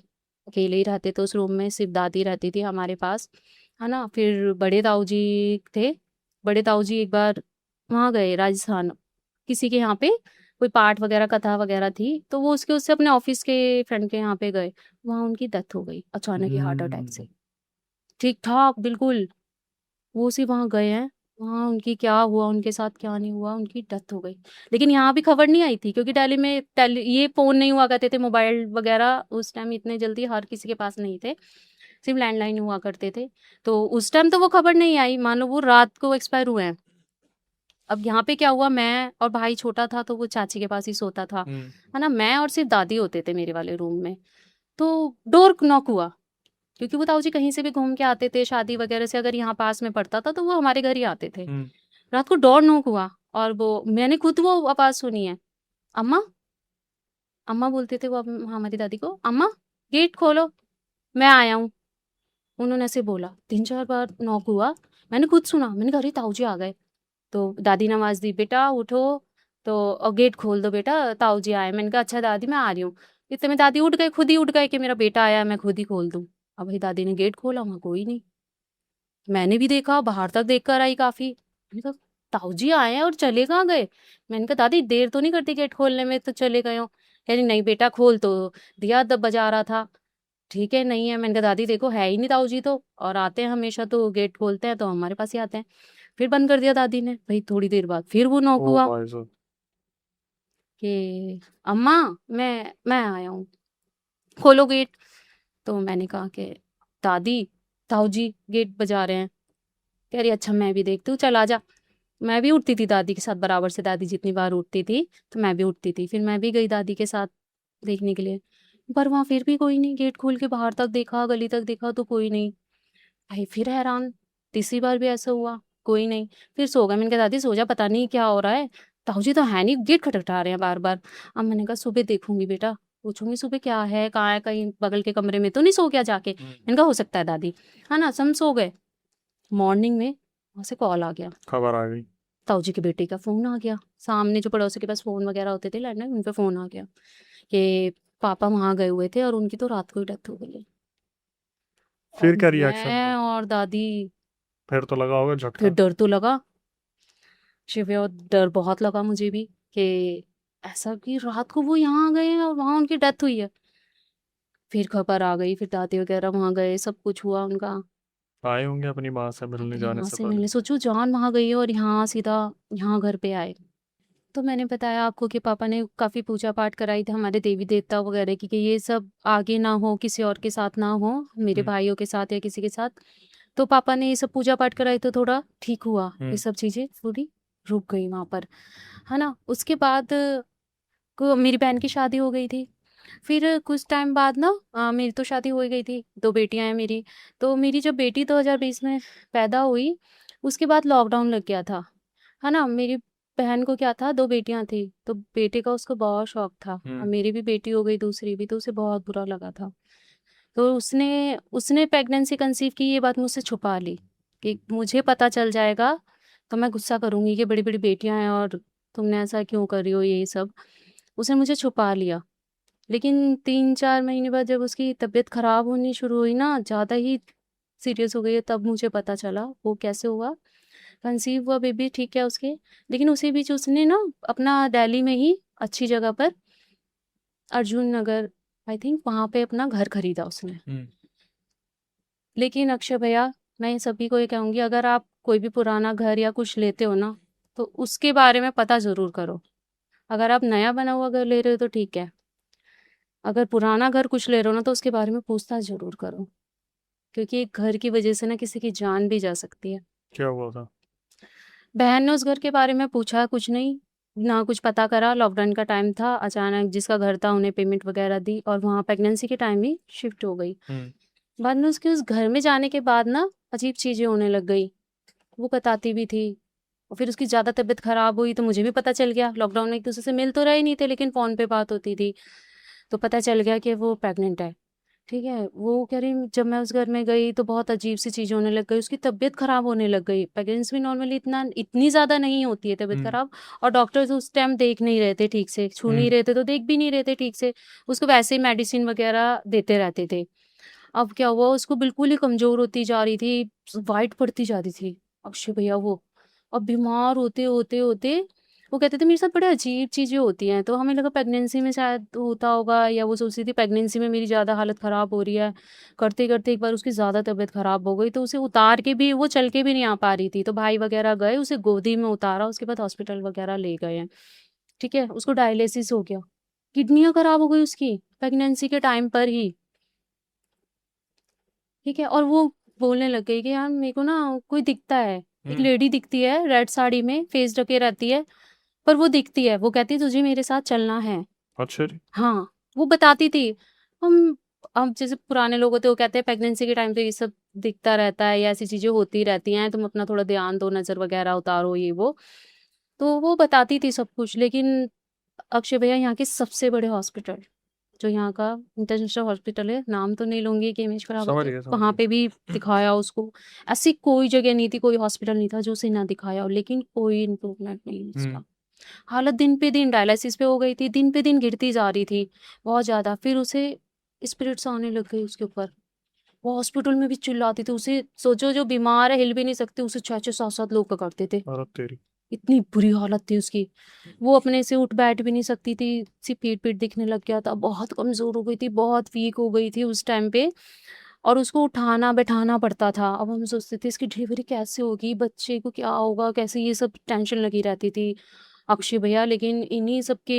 अकेले ही रहते थे उस रूम में, सिर्फ़ दादी रहती थी हमारे पास, है ना? फिर बड़े ताऊ जी थे, बड़े ताऊ जी एक बार वहाँ गए राजस्थान, किसी के यहाँ पे कोई पाठ वगैरह, कथा वगैरह थी, तो वो उससे अपने ऑफ़िस के फ्रेंड के यहाँ पे गए, वहाँ उनकी डेथ हो गई अचानक ही हार्ट अटैक हुँ। से। ठीक-ठाक बिल्कुल। वो सिर्फ़ वहाँ गए हैं, वहाँ उनकी क्या हुआ, उनके साथ क्या नहीं हुआ, उनकी डेथ हो गई। लेकिन यहाँ भी खबर नहीं आई थी क्योंकि ये फ़ोन नहीं हुआ करते थे, मोबाइल वग़ैरह उस टाइम इतने जल्दी हर किसी के पास नहीं थे, सिर्फ़ लैंडलाइन हुआ करते थे। तो उस टाइम तो वो खबर नहीं आई, मान लो वो रात को एक्सपायर हुए हैं। अब यहाँ पे क्या हुआ, मैं और भाई छोटा था तो वो चाची के पास ही सोता था, हुँ। है ना? मैं और सिर्फ़ दादी होते थे मेरे वाले रूम में। तो डोर नॉक हुआ। क्योंकि वो ताऊ जी कहीं से भी घूम के आते थे, शादी वगैरह से अगर यहाँ पास में पड़ता था, तो वो हमारे घर ही आते थे। हुँ। रात को डोर नॉक हुआ और वो मैंने खुद वो आवाज़ सुनी है, "अम्मा?" अम्मा बोलते थे वो हमारी दादी को, "अम्मा, गेट खोलो, मैं आया हूँ।" उन्होंने ऐसे बोला, 3-4 बार नॉक हुआ, मैंने खुद सुना, मैंने कहा, "अरे! ताऊ जी आ गए।" तो दादी ने आवाज़ दी, "बेटा उठो, तो गेट खोल दो बेटा, ताऊ जी आए।" मैंने कहा, "अच्छा दादी, मैं आ रही हूँ।" इतने में दादी उठ गए, खुद ही उठ गए कि मेरा बेटा आया है, मैं खुद ही खोल दूँ। अब भाई दादी ने गेट खोला, वहाँ कोई नहीं। मैंने भी देखा, बाहर तक देख कर आई काफ़ी। मैंने कहा, "ताऊ जी आए हैं और चले कहाँ गए?" मैंने कहा, "दादी देर तो नहीं करती गेट खोलने में, तो चले गए हों।" कह रही, "नहीं बेटा खोल।" तो दिया बजा रहा था। ठीक है, नहीं है। मैंने कहा, "दादी देखो है ही नहीं ताऊ जी तो, और आते हैं हमेशा तो गेट खोलते हैं तो हमारे पास ही आते हैं।" फिर बंद कर दिया दादी ने। भई थोड़ी देर बाद फिर वो नॉक ओह हुआ भाई साहब! कि, "अम्मा, मैं आया हूँ, खोलो गेट।" तो मैंने कहा कि, "दादी, ताऊ जी गेट बजा रहे हैं।" कह रही, "अच्छा मैं भी देखती हूँ, चल आजा।" मैं भी उठती थी दादी के साथ बराबर से, दादी जितनी बार उठती थी, तो मैं भी उठती थी। फिर मैं भी गई दादी के साथ देखने के लिए, पर वहाँ फिर भी कोई नहीं। गेट खोल के बाहर तक देखा, गली तक देखा तो कोई नहीं। भाई फिर हैरान, तीसरी बार भी ऐसा हुआ, कोई नहीं। फिर सो गए। मैंने कहा, "दादी सो जा, पता नहीं क्या हो रहा है। ताऊ जी तो है नहीं, गेट खटखटा रहे हैं बार-बार।" अब मैंने कहा, "सुबह देखूँगी बेटा, पूछूँगी सुबह क्या है, कहाँ है, कहीं बगल के कमरे में तो नहीं सो गया जाके?" हुँ। मैंने कहा, "हो सकता है दादी।" है ना? हम सो गए। मॉर्निंग में वहाँ से कॉल आ गया। खबर आ गई। ताऊ जी के बेटे का फ़ोन आ गया। सामने जो पड़ोसी के पास फ़ोन वगैरह होते थे लैंडलाइन, उन पे फ़ोन आ गया कि पापा वहाँ गए हुए थे और उनकी तो रात को ही डेथ हो गई है। फिर और क्या रिएक्शन मैं था? और दादी, फिर तो लगा होगा फिर झटका। डर तो लगा, शिव और डर बहुत लगा मुझे भी कि ऐसा कि रात को वो यहाँ आ गए हैं और वहाँ उनकी डेथ हुई है। फिर खबर आ गई, फिर दादी वगैरह वहाँ गए, सब कुछ हुआ उनका। आए होंगे अपनी माँ से मिलने अपनी जाने माँ से से पहले। मिलने, सोचो जान वहाँ गई है और यहाँ सीधा यहाँ घर पे आए। तो मैंने बताया आपको कि पापा ने काफ़ी पूजा पाठ कराई थी हमारे देवी देवता वगैरह की कि ये सब आगे ना हो, किसी और के साथ ना हो, मेरे हुँ। भाइयों के साथ या किसी के साथ। तो पापा ने ये सब पूजा पाठ कराई तो थोड़ा ठीक हुआ, ये हुँ। सब चीज़ें थोड़ी रुक गई वहाँ पर, है ना? उसके बाद को मेरी बहन की शादी हो गई थी। फिर कुछ टाइम बाद ना मेरी तो शादी हो ही गई थी, 2 बेटियाँ हैं मेरी। तो मेरी जब बेटी 2020 में पैदा हुई, उसके बाद लॉकडाउन लग गया था, है ना? मेरी बहन को क्या था, 2 बेटियाँ थी, तो बेटे का उसको बहुत शौक था। अब हुँ। मेरी भी बेटी हो गई दूसरी भी, तो उसे बहुत बुरा लगा था। तो उसने उसने प्रेग्नेंसी कंसीव की ये बात मुझसे छुपा ली कि मुझे पता चल जाएगा, तो मैं गुस्सा करूँगी कि बड़ी-बड़ी बेटियाँ हैं और तुमने ऐसा क्यों कर रही हो ये सब। उसने मुझे छुपा लिया। लेकिन 3-4 महीने बाद जब उसकी तबीयत ख़राब होनी शुरू हुई ना, ज़्यादा ही सीरियस हो गई है, तब मुझे पता चला वो कैसे हुआ। कंसीव हुआ बेबी ठीक है उसके, लेकिन उसी बीच उसने ना अपना दिल्ली में ही अच्छी जगह पर अर्जुन नगर आई थिंक वहाँ पे अपना घर खरीदा उसने। हुँ। लेकिन अक्षय भैया, मैं सभी को ये कहूँगी अगर आप कोई भी पुराना घर या कुछ लेते हो ना, तो उसके बारे में पता ज़रूर करो। अगर आप नया बना हुआ घर ले रहे हो तो ठीक है। अगर पुराना घर कुछ ले रहे हो ना तो उसके बारे में पूछताछ ज़रूर करो। क्योंकि एक घर की वजह से ना किसी की जान भी जा सकती है। क्या हुआ था? बहन ने उस घर के बारे में पूछा कुछ नहीं, ना कुछ पता करा, लॉकडाउन का टाइम था, अचानक जिसका घर था उन्हें पेमेंट वगैरह दी और वहाँ प्रेगनेंसी के टाइम ही शिफ्ट हो गई। हुँ। बाद में उसके उस घर में जाने के बाद ना अजीब चीज़ें होने लग गई, वो बताती भी थी और फिर उसकी ज़्यादा तबीयत ख़राब हुई तो मुझे भी पता चल गया। लॉकडाउन में एक-दूसरे से मिल तो रहे नहीं थे लेकिन फ़ोन पे बात होती थी, तो पता चल गया कि वो प्रेग्नेंट है। ठीक है, वो कह रही जब मैं उस घर में गई तो बहुत अजीब-सी चीज़ें होने लग गई, उसकी तबीयत ख़राब होने लग गई। प्रेगनेंसी में नॉर्मली इतनी ज़्यादा नहीं होती है तबीयत हुँ। ख़राब और डॉक्टर्स उस टाइम देख नहीं रहे थे ठीक से, छू नहीं हुँ। रहे थे तो देख भी नहीं रहे थे ठीक से। उसको वैसे ही मेडिसिन वग़ैरह देते रहते थे। अब क्या हुआ उसको बिल्कुल ही कमज़ोर होती जा रही थी, व्हाइट पड़ती जा रही थी, अक्षय भैया वो। अब बीमार होते वो कहते थे मेरे साथ बड़े अजीब चीज़ें होती हैं, तो हमें लगा प्रेगनेंसी में शायद होता होगा या वो सोचती थी प्रेगनेंसी में मेरी ज़्यादा हालत ख़राब हो रही है। करते-करते एक बार उसकी ज़्यादा तबीयत ख़राब हो गई, तो उसे उतार के भी वो चल के भी नहीं आ पा रही थी, तो भाई वग़ैरह गए, उसे गोदी में उतारा, उसके बाद हॉस्पिटल वग़ैरह ले गए हैं। ठीक है? उसको डायलिसिस हो गया। किडनियाँ ख़राब हो गई उसकी, प्रेगनेंसी के टाइम पर ही। ठीक है? और वो बोलने लग गई कि यार मेरे को ना कोई दिखता है, एक हुँ। लेडी दिखती है रेड साड़ी में, फेस ढके रहती है, पर वो दिखती है, वो कहती है तुझे मेरे साथ चलना है। अच्छा जी। हाँ, वो बताती थी। हम अब जैसे पुराने लोग होते हैं वो कहते हैं प्रेगनेंसी के टाइम पे ये सब दिखता रहता है या ऐसी चीज़ें होती रहती हैं, तुम अपना थोड़ा ध्यान दो, नज़र वगैरह उतारो ये वो। तो वो बताती थी सब कुछ लेकिन अक्षय भैया यहाँ के सबसे बड़े हॉस्पिटल जो यहाँ का इंटरनेशनल हॉस्पिटल है, नाम तो नहीं लूँगी कि इमेज खराब समझ होती है, गया, समझ वहाँ गया। पे भी दिखाया उसको। ऐसी कोई जगह नहीं थी, कोई हॉस्पिटल नहीं था जो उसे ना दिखाया हो, लेकिन कोई इम्प्रूवमेंट नहीं हुँ। उसका। हालत दिन पे दिन डायलिसिस पे हो गई थी, दिन पे दिन गिरती जा रही थी, बहुत ज़्यादा। फिर उसे स्पिरिट्स आने लग गई उसके ऊपर। वो हॉस्पिटल में भी चिल्लाती थी, उसे सोचो जो बीमार है, हिल भी नहीं सकती, उसे 6-6 7-7 लोग पकड़ते थे। अरे तेरी! इतनी बुरी हालत थी उसकी। वो अपने से उठ बैठ भी नहीं सकती थी, सिर्फ़ पीठ-पीठ दिखने लग गया था, बहुत कमज़ोर हो गई थी, बहुत वीक हो गई थी उस टाइम पे और उसको उठाना-बैठाना पड़ता था। अब हम सोचते थे इसकी डिलीवरी कैसे होगी, बच्चे को क्या होगा, कैसे ये सब टेंशन लगी रहती थी, अक्षय भैया। लेकिन इन्हीं सब के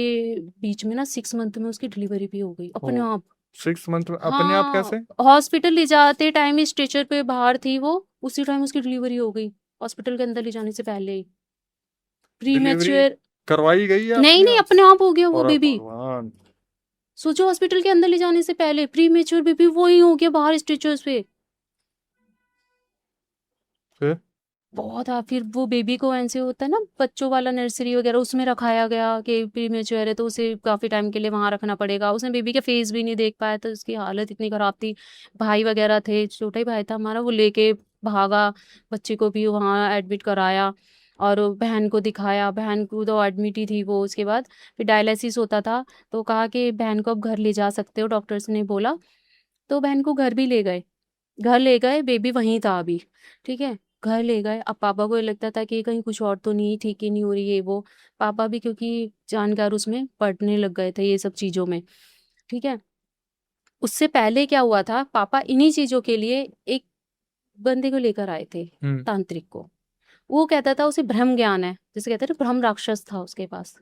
बीच में ना 6 मंथ में उसकी डिलीवरी भी हो गई, अपने ओह! आप। 6 मंथ में अपने आप हाँ, कैसे? हॉस्पिटल ले जाते टाइम ही स्ट्रेचर पे बाहर थी वो, उसी टाइम उसकी डिलीवरी हो गई, हॉस्पिटल के अंदर ले जाने से पहले ही। डिलीवरी प्रीमैच्योर करवाई गई या नहीं, अपने नहीं आप? अपने आप हो गया वो अरे बेबी। भगवान! सोचो हॉस्पिटल के अंदर ले जाने से पहले प्रीमैच्योर बेबी वही हो गया बाहर स्ट्रेचर्स पे। फिर? बहुत फिर वो बेबी को ऐसे होता है ना बच्चों वाला नर्सरी वगैरह उसमें रखाया गया कि प्रीमैच्योर है तो उसे काफ़ी टाइम के लिए वहाँ रखना पड़ेगा। उसने बेबी का फेस भी नहीं देख पाया तो उसकी हालत इतनी ख़राब थी। भाई वगैरह थे, छोटा ही भाई था हमारा, वो लेके भागा, बच्चे को भी वहाँ एडमिट कराया और बहन को दिखाया। बहन को तो एडमिट ही थी वो। उसके बाद फिर डायलिसिस होता था तो कहा कि बहन को अब घर ले जा सकते हो, डॉक्टर्स ने बोला। तो बहन को घर भी ले गए। घर ले गए, बेबी वहीं था अभी, ठीक है? घर ले गए, अब पापा को ये लगता था कि कहीं कुछ और तो नहीं, ठीक ही नहीं हो रही है वो। पापा भी क्योंकि जानकार उसमें पढ़ने लग गए थे ये सब चीज़ों में, ठीक है? उससे पहले क्या हुआ था, पापा इन्हीं चीज़ों के लिए एक बंदे को लेकर आए थे, हुँ। तांत्रिक को। वो कहता था उसे ब्रह्म ज्ञान है, जैसे कहते हैं ना ब्रह्म राक्षस था उसके पास।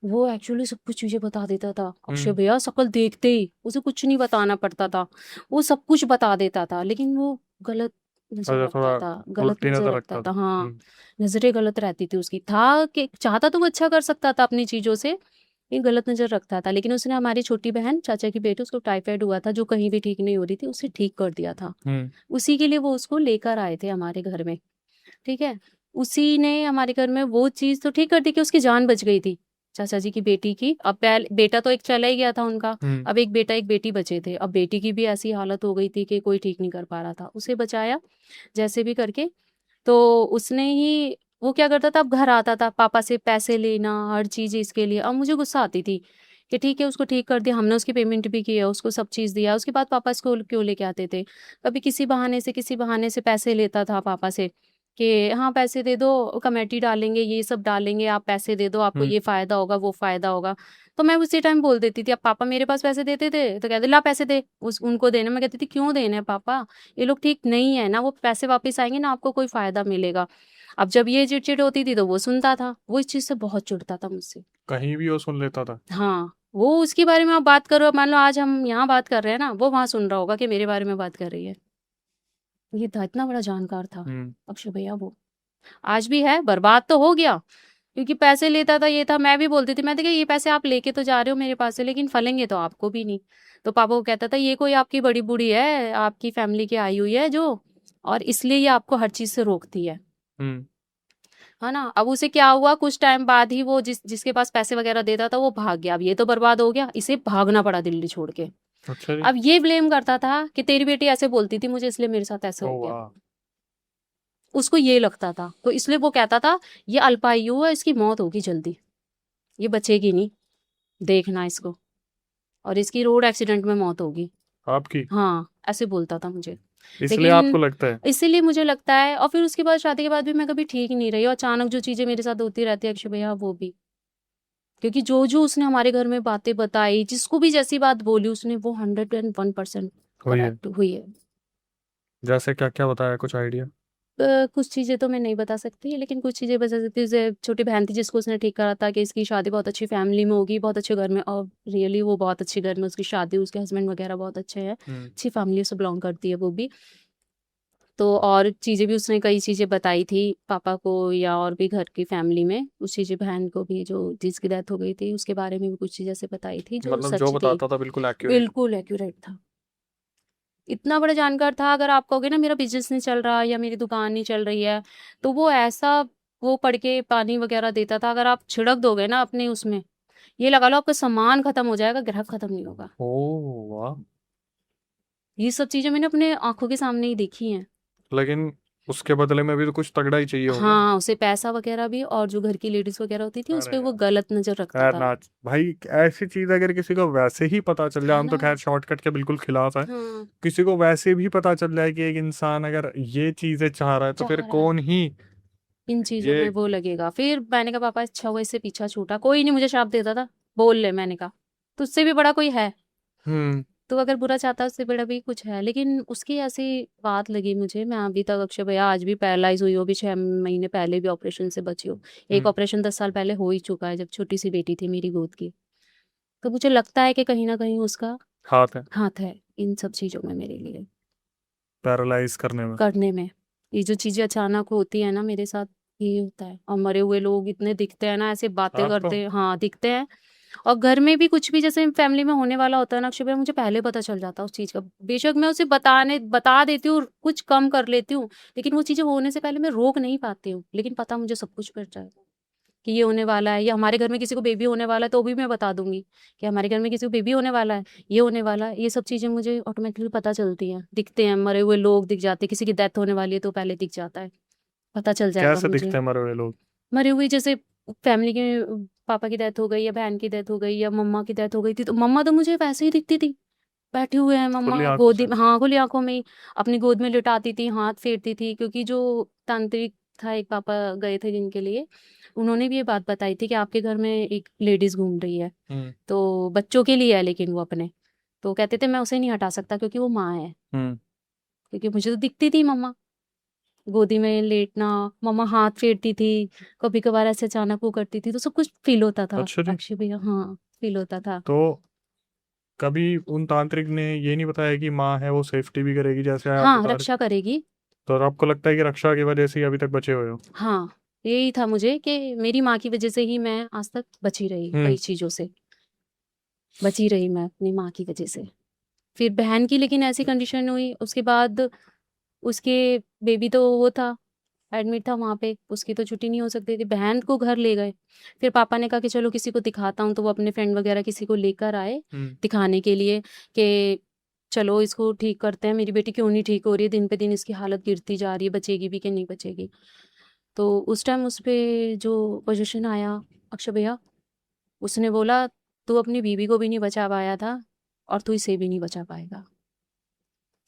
वो एक्चुअली सब कुछ चीज़ें बता देता था। अक्षय भैया शक्ल देखते ही उसे कुछ नहीं बताना पड़ता था, वो सब कुछ बता देता था, लेकिन वो गलत नज़र अच्छा, रखता थोड़ा था, गलत उल्टी नज़र नजर रखता रखता था। था। हाँ, नज़रें गलत रहती थी उसकी। था कि चाहता तो वो अच्छा कर सकता था अपनी चीज़ों से, ये गलत नज़र रखता था। लेकिन उसने हमारी छोटी बहन, चाचा की बेटी, उसको टाइफाइड हुआ था, जो कहीं भी ठीक नहीं हो रही थी, उसे ठीक कर दिया था। उसी के लिए वो उसको लेकर आए थे हमारे घर में, ठीक है? उसी ने हमारे घर में वो चीज़ तो ठीक कर दी कि उसकी जान बच गई थी, चाचा जी की बेटी की। अब बेटा तो एक चला ही गया था उनका, अब एक बेटा एक बेटी बचे थे। अब बेटी की भी ऐसी हालत हो गई थी कि कोई ठीक नहीं कर पा रहा था। उसे बचाया जैसे भी करके। तो उसने ही, वो क्या करता था, अब घर आता था पापा से पैसे लेना हर चीज़ इसके लिए। अब मुझे गुस्सा आती थी कि ठीक है उसको ठीक कर दिया हमने, उसकी पेमेंट भी की है, उसको सब चीज़ दिया, उसके बाद पापा इसको क्यों लेके आते थे? कभी किसी बहाने से पैसे लेता था पापा से कि हाँ पैसे दे दो, कमेटी डालेंगे, ये सब डालेंगे, आप पैसे दे दो, आपको ये फ़ायदा होगा, वो फ़ायदा होगा। तो मैं उसी टाइम बोल देती थी, अब पापा मेरे पास पैसे देते थे तो कहते ला पैसे दे, उस उनको देने। मैं कहती थी क्यों देने हैं पापा, ये लोग ठीक नहीं है ना, वो पैसे वापस आएँगे ना, आपको कोई फ़ायदा मिलेगा। अब जब ये चिड़चिड़ होती थी तो वो सुनता था, वो इस चीज़ से बहुत चिढ़ता था मुझसे। कहीं भी वो सुन लेता था। हाँ, वो उसके बारे में आप बात करो, मान लो आज हम यहाँ बात कर रहे हैं ना, वो वहाँ सुन रहा होगा कि मेरे बारे में बात कर रही है। ये था, इतना बड़ा जानकार था अक्षय भैया वो। आज भी है, बर्बाद तो हो गया, क्योंकि पैसे लेता था, ये था। मैं भी बोलती थी, मैं देखिए ये पैसे आप लेके तो जा रहे हो मेरे पास से, लेकिन फलेंगे तो आपको भी नहीं। तो पापा को कहता था ये कोई आपकी बड़ी बूढ़ी है, आपकी फैमिली की आई हुई है जो, और इसलिए ये आपको हर चीज़ से रोकती है ना? अब उसे क्या हुआ, कुछ टाइम बाद ही वो जिसके पास पैसे वगैरह देता था वो भाग गया। अब ये तो बर्बाद हो गया, इसे भागना पड़ा दिल्ली छोड़ के। अच्छा जी। अब ये ब्लेम करता था कि तेरी बेटी ऐसे बोलती थी मुझे, इसलिए मेरे साथ ऐसे ओ हो गया। वाह। उसको ये लगता था, तो इसलिए वो कहता था ये अल्पायु है, इसकी मौत होगी जल्दी, ये बचेगी नहीं, देखना इसको, और इसकी रोड एक्सीडेंट में मौत होगी। आपकी? हाँ, ऐसे बोलता था मुझे। इसलिए लेकिन आपको लगता है? इसीलिए मुझे लगता है, और फिर उसके बाद शादी के बाद भी मैं कभी ठीक नहीं रही, और अचानक जो चीज़ें मेरे साथ होती रहती है अक्षय भैया, वो भी। क्योंकि जो उसने हमारे घर में बातें बताई, जिसको भी जैसी बात बोली उसने, वो 101% वही है। करेक्ट हुई है। जैसे क्या क्या बताया, कुछ आइडिया? कुछ चीज़ें तो मैं नहीं बता सकती, लेकिन कुछ चीज़ें बता सकती हूँ। जैसे छोटी बहन थी जिसको उसने ठीक करा था कि इसकी शादी बहुत अच्छी फैमिली में होगी, बहुत अच्छे घर में, और रियली वो बहुत अच्छे घर में उसकी शादी, उसके हस्बैंड वगैरह बहुत अच्छे हैं, अच्छी फैमिली से बिलोंग करती है वो भी। तो और चीज़ें भी उसने कई चीज़ें बताई थी पापा को, या और भी घर की फैमिली में उस चीज़ें, बहन को भी जो जिसकी डेथ हो गई थी उसके बारे में भी कुछ चीज़ें ऐसे बताई थी जो मतलब जो सच थी। बताता था बिल्कुल एक्यूरेट? बिल्कुल एक्यूरेट था। इतना बड़ा जानकार था, अगर आप कहोगे ना मेरा बिज़नेस नहीं चल रहा या मेरी दुकान नहीं चल रही है, तो वो ऐसा, वो पढ़ के पानी वगैरह देता था। अगर आप छिड़क दोगे ना अपने उसमें, ये लगा लो आपका सामान खत्म हो जाएगा, ग्राहक खत्म नहीं होगा। ओह वाह। ये सब चीज़ें मैंने अपने आँखों के सामने ही देखी हैं। लेकिन उसके बदले में भी तो कुछ तगड़ा ही चाहिए होगा। हाँ, उसे पैसा वगैरह भी, और जो घर की लेडीज़ वगैरह होती थी, उस अरे पे वो यार। गलत नज़र रखता खैर था। नाच भाई, ऐसी चीज अगर किसी को वैसे ही पता चल जाए, है हम तो ना? खैर शॉर्टकट के बिल्कुल खिलाफ है। हाँ, किसी को वैसे भी पता चल जाए कि एक इंसान अगर ये चीजें चाह रहा है तो चाह फिर रहा है। कौन ही इन चीज़ों ये। में वो लगेगा। फिर मैंने कहा पापा अच्छा हुआ इससे पीछा छूटा, कोई नहीं मुझे श्राप देता था, बोल ले, मैंने कहा, तुझसे भी बड़ा कोई है? हम्म। तो अगर बुरा चाहता है उससे बड़ा भी कुछ है। लेकिन उसकी ऐसी बात लगी मुझे, मैं अभी तक अक्षय भैया आज भी पैरालाइज हुई हूँ, अभी 6 महीने पहले भी ऑपरेशन से बची हूँ। एक हम्म। ऑपरेशन 10 साल पहले हो ही चुका है, जब छोटी सी बेटी थी मेरी गोद की। तो मुझे लगता है कि कहीं न कहीं उसका हाथ है हाथ है इन सब चीज़ों में मेरे लिए पैरालाइज करने में। करने में। ये जो चीज़ें अचानक होती है ना मेरे साथ, ये होता है। और मरे हुए लोग इतने दिखते हैं ना, ऐसे बातें आपको? करते हैं, हाँ, दिखते हैं। और घर में भी कुछ भी जैसे फैमिली में होने वाला होता है ना अक्षय भैया, मुझे पहले पता चल जाता है उस चीज़ का। बेशक मैं उसे बता देती हूँ, कुछ कम कर लेती हूँ, लेकिन वो चीज़ें होने से पहले मैं रोक नहीं पाती हूँ। लेकिन पता मुझे सब कुछ पड़ जाएगा कि ये होने वाला है, या हमारे घर में किसी को बेबी होने वाला है तो भी मैं बता दूँगी कि हमारे घर में किसी को बेबी होने वाला है, ये होने वाला है। ये सब चीज़ें मुझे ऑटोमेटिकली पता चलती हैं, दिखते हैं, मरे हुए लोग दिख जाते हैं, किसी की डेथ होने वाली है तो पहले दिख जाता है, पता चल जाएगा कैसे मुझे। दिखते हैं मरे हुए लोग? मरी हुई जैसे फैमिली के, पापा की डेथ हो गई या बहन की डेथ हो गई या मम्मा की डेथ हो गई थी, तो मम्मा तो मुझे वैसे ही दिखती थी, बैठे हुए हैं मम्मा खुली आंखों गोदी से? में, हाँ, खुली आँखों में ही अपनी गोद में लिटाती थी, हाथ फेरती थी। क्योंकि जो तांत्रिक था, एक पापा गए थे जिनके लिए, उन्होंने भी ये बात बताई थी कि आपके घर में एक लेडीज़ घूम रही है, हम्म। तो बच्चों के लिए है, लेकिन वो अपने, तो कहते थे मैं उसे नहीं हटा सकता क्योंकि वो माँ है, हम्म। क्योंकि मुझे तो दिखती थी मम्मा गोदी में लेटना, मम्मा हाथ फेरती थी, कभी-कभार ऐसे अचानक वो करती थी, तो सब कुछ फ़ील होता था अच्छा जी। अक्षय भैया। हाँ, फ़ील होता था। तो कभी उन तांत्रिक ने ये नहीं बताया कि माँ है वो सेफ्टी भी करेगी जैसे आप हाँ, बता रहे? रक्षा करेगी। तो आपको लगता है कि रक्षा की वजह से ही अभी तक बचे हुए हो? हाँ, यही था मुझे कि मेरी माँ की वज़ह से ही मैं आज तक बची रही हुँ। कई चीज़ों से। बची रही मैं अपनी माँ की वज़ह से। फिर बहन की लेकिन ऐसी कंडीशन हुई, उसके बाद उसके बेबी तो वो था, एडमिट था वहाँ पे, उसकी तो छुट्टी नहीं हो सकती थी। बहन को घर ले गए। फिर पापा ने कहा कि चलो किसी को दिखाता हूँ, तो वो अपने फ्रेंड वगैरह किसी को लेकर आए हुँ। दिखाने के लिए कि चलो इसको ठीक करते हैं, मेरी बेटी क्यों नहीं ठीक हो रही है, दिन पे दिन इसकी हालत गिरती जा रही है, बचेगी भी कि नहीं बचेगी। तो उस टाइम उस पे जो पोज़ीशन आया अक्षय भैया, उसने बोला, "तू अपनी बीवी को भी नहीं बचा पाया था और तू इसे भी नहीं बचा पाएगा।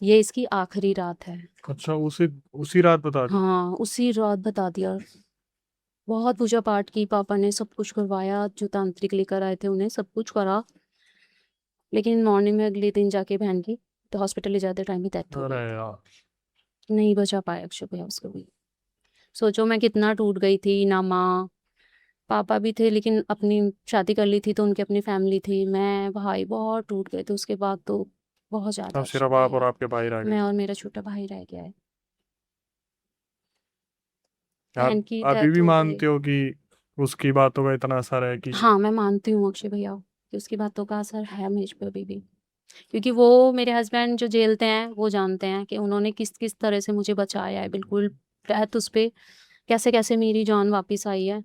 ये इसकी आखिरी रात है।" अच्छा उसी उसी रात बता दी? हाँ, उसी रात बता दिया। बहुत पूजा-पाठ की पापा ने, सब कुछ करवाया, जो तांत्रिक लेकर आए थे उन्हें सब कुछ करा। लेकिन मॉर्निंग में अगले दिन जाके बहन की तो हॉस्पिटल ले जाते टाइम ही डेथ हो अरे गई। यार! नहीं बचा पाए अक्षय भैया उसको भी। सोचो मैं कितना टूट गई थी, ना माँ, पापा भी थे लेकिन अपनी शादी कर ली थी तो उनकी अपनी फैमिली थी। मैं, भाई बहुत टूट गए थे उसके बाद तो बहुत ज़्यादा अब अक्षय सिर्फ़ आप और भैया। आपके भाई रह गए। मैं और मेरा छोटा भाई रह गया है। आप बहन की अभी डेथ भी हो गई। मानते हो कि उसकी बातों का इतना असर है कि हाँ, मैं मानती हूँ अक्षय भैया कि उसकी बातों का असर है मुझ पे अभी भी। क्योंकि वो मेरे हस्बैंड जो झेलते हैं, वो जानते हैं कि उन्होंने किस-किस तरह से मुझे बचाया है, बिल्कुल डेथ उस पे कैसे-कैसे मेरी जान वापस आई है,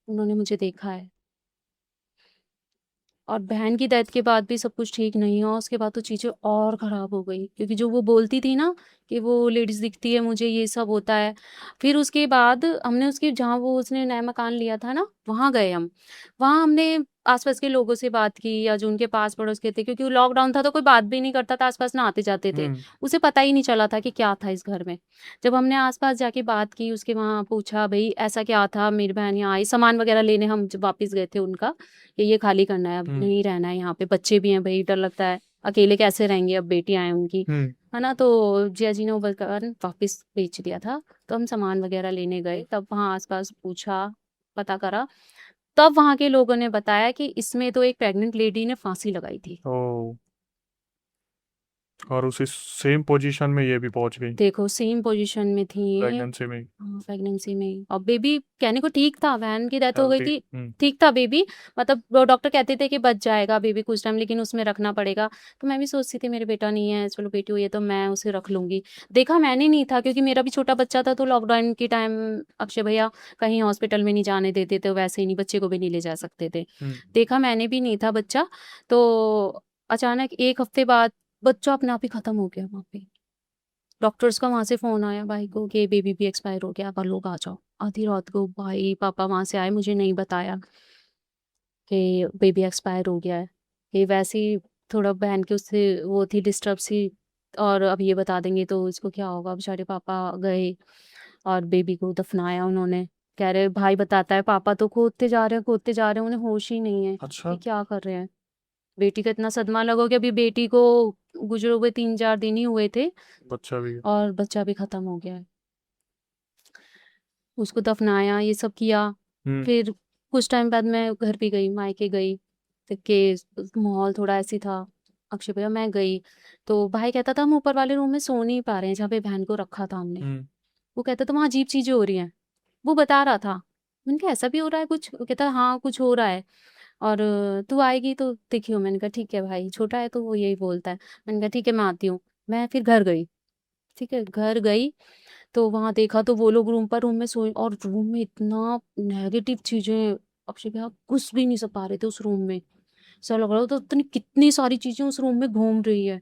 उन्होंने मुझे देखा है। और बहन की डेथ के बाद भी सब कुछ ठीक नहीं हुआ, उसके बाद तो चीज़ें और ख़राब हो गई क्योंकि जो वो बोलती थी ना कि वो लेडीज़ दिखती है मुझे, ये सब होता है। फिर उसके बाद हमने उसकी जहाँ वो उसने नया मकान लिया था ना, वहाँ गए हम। वहाँ हमने आस-पास के लोगों से बात की या जो उनके पास-पड़ोस के थे क्योंकि वो लॉकडाउन था तो कोई बात भी नहीं करता था, आस-पास ना आते-जाते थे। हुँ। उसे पता ही नहीं चला था कि क्या था इस घर में। जब हमने आस-पास जाके बात की, उसके वहाँ पूछा, भई ऐसा क्या था? मेरी बहन यहाँ आई, सामान वग़ैरह लेने हम जब वापस गए थे उनका कि ये खाली करना है, अब हुँ। नहीं रहना है यहाँ पे, बच्चे भी हैं भई, डर लगता है, अकेले कैसे रहेंगे, अब बेटियाँ हैं उनकी, हुँ। है ना? तो जिया जी ने वो मकान वापस बेच दिया था, तो हम सामान वग़ैरह लेने गए, तब वहाँ आस-पास पूछा, पता करा, तब वहाँ के लोगों ने बताया कि इसमें तो एक प्रेग्नेंट लेडी ने फांसी लगाई थी। ओह! और उसी सेम पोज़ीशन में ये भी पहुँच गई, देखो सेम पोज़ीशन में थी ये। प्रेग्नेंसी में ही, हाँ, प्रेगनेंसी में ही और बेबी कहने को ठीक था, बहन की डेथ हो गई हेल्दी। थी, हुँ। ठीक था बेबी, मतलब वो डॉक्टर कहते थे कि बच जाएगा बेबी कुछ टाइम लेकिन उसमें रखना पड़ेगा। तो मैं भी सोचती थी मेरा बेटा नहीं है, चलो बेटी हुई है तो मैं उसे रख लूँगी। देखा मैंने नहीं था क्योंकि मेरा भी छोटा बच्चा था तो लॉकडाउन के टाइम अक्षय भैया कहीं हॉस्पिटल में नहीं जाने देते थे, वैसे ही नहीं, बच्चे को भी नहीं ले जा सकते थे। हुँ। देखा मैंने भी नहीं था बच्चा, तो अचानक 1 हफ्ते बाद बच्चा अपने आप ही खत्म हो गया वहाँ पे। डॉक्टर्स का वहाँ से फ़ोन आया भाई को कि बेबी भी एक्सपायर हो गया, आप लोग आ जाओ। आधी रात को भाई पापा वहाँ से आए, मुझे नहीं बताया कि बेबी एक्सपायर हो गया है। ये वैसे ही थोड़ा बहन की उससे वो थी डिस्टर्ब सी और अब ये बता देंगे तो इसको क्या होगा। बेचारे पापा गए और बेबी को दफनाया उन्होंने। कह रहे भाई बताता है पापा तो खोदते जा रहे हैं, उन्हें होश ही नहीं है अच्छा, कि क्या कर रहे हैं। बेटी का इतना सदमा लगा कि अभी बेटी को गुज़रे हुए 3-4 दिन ही हुए थे बच्चा भी है। और बच्चा भी ख़त्म हो गया है। उसको दफ़नाया, ये सब किया। हुँ। फिर कुछ टाइम बाद मैं घर भी गई, मायके गई, तो के माहौल थोड़ा ऐसे था। अक्षय भैया मैं गई, तो भाई कहता था हम ऊपर वाले रूम में सो नहीं पा रहे हैं, जहाँ पे बहन को रखा था हमने। हुँ। वो कहता था वहाँ अजीब चीज़ें हो रही हैं। वो बता रहा था। मैंने कहा ऐसा भी हो रहा है कुछ? वो कहता हाँ, कुछ हो रहा है और तू आएगी तो देखियो। मैंने कहा ठीक है भाई, छोटा है तो वो यही बोलता है। मैंने कहा ठीक है मैं आती हूँ। मैं फिर घर गई, ठीक है? घर गई तो वहाँ देखा तो वो लोग रूम में सोए और रूम में इतना नेगेटिव चीज़ें, अक्षय भैया घुस भी नहीं स पा रहे थे उस रूम में। ऐसा लग रहा था इतनी कितनी सारी चीज़ें उस रूम में घूम रही है।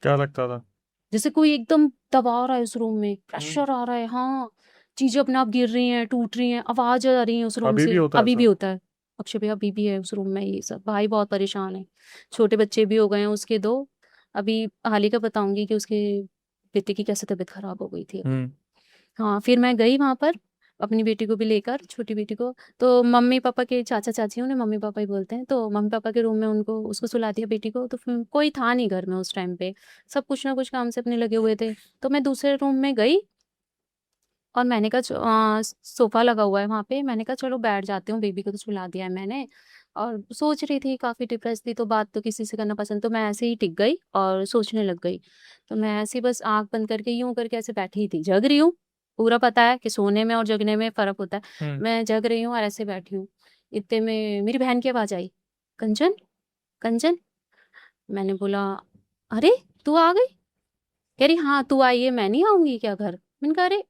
क्या लगता था? जैसे कोई एकदम दबा रहा है उस रूम में, हुँ। प्रेशर आ रहा है, हाँ। चीज़ें अपने आप गिर रही हैं, टूट रही हैं, आवाज़ आ रही है उस रूम अभी भी से। होता है अभी भी ऐसा? होता है। अक्षय भैया अभी भी है उस रूम में ये सब। भाई बहुत परेशान है। छोटे बच्चे भी हो गए हैं उसके 2। अभी हाल ही का बताऊँगी कि उसके बेटे की कैसे तबीयत खराब हो गई थी अभी। हुँ। हाँ, फिर मैं गई वहाँ पर, अपनी बेटी को भी लेकर, छोटी बेटी को। तो मम्मी पापा के चाचा-चाची, उन्हें मम्मी-पापा ही बोलते हैं, तो मम्मी-पापा के रूम में उसको सुला दिया बेटी को। तो फिर कोई था नहीं घर में उस टाइम पे, सब कुछ ना कुछ काम से अपने लगे हुए थे। तो मैं दूसरे रूम में गई और मैंने कहा सोफ़ा लगा हुआ है वहाँ पे, मैंने कहा चलो बैठ जाती हूँ, बेबी को तो सुला दिया है मैंने। और सोच रही थी, काफ़ी डिप्रेस थी, तो बात तो किसी से करना पसंद, तो मैं ऐसे ही टिक गई और सोचने लग गई। तो मैं ऐसे ही बस आँख बंद करके यूँ करके ऐसे बैठी ही थी, जग रही हूँ, पूरा पता है कि सोने में और जगने में फ़र्क होता है। हुँ। मैं जग रही हूँ और ऐसे बैठी हूँ। इतने में मेरी बहन की आवाज़ आई, "कंचन, कंचन।" मैंने बोला, "अरे! तू आ गई?" कह रही, "हाँ, तू आई है, मैं नहीं आऊँगी क्या घर?" मैंने कहा, "अरे!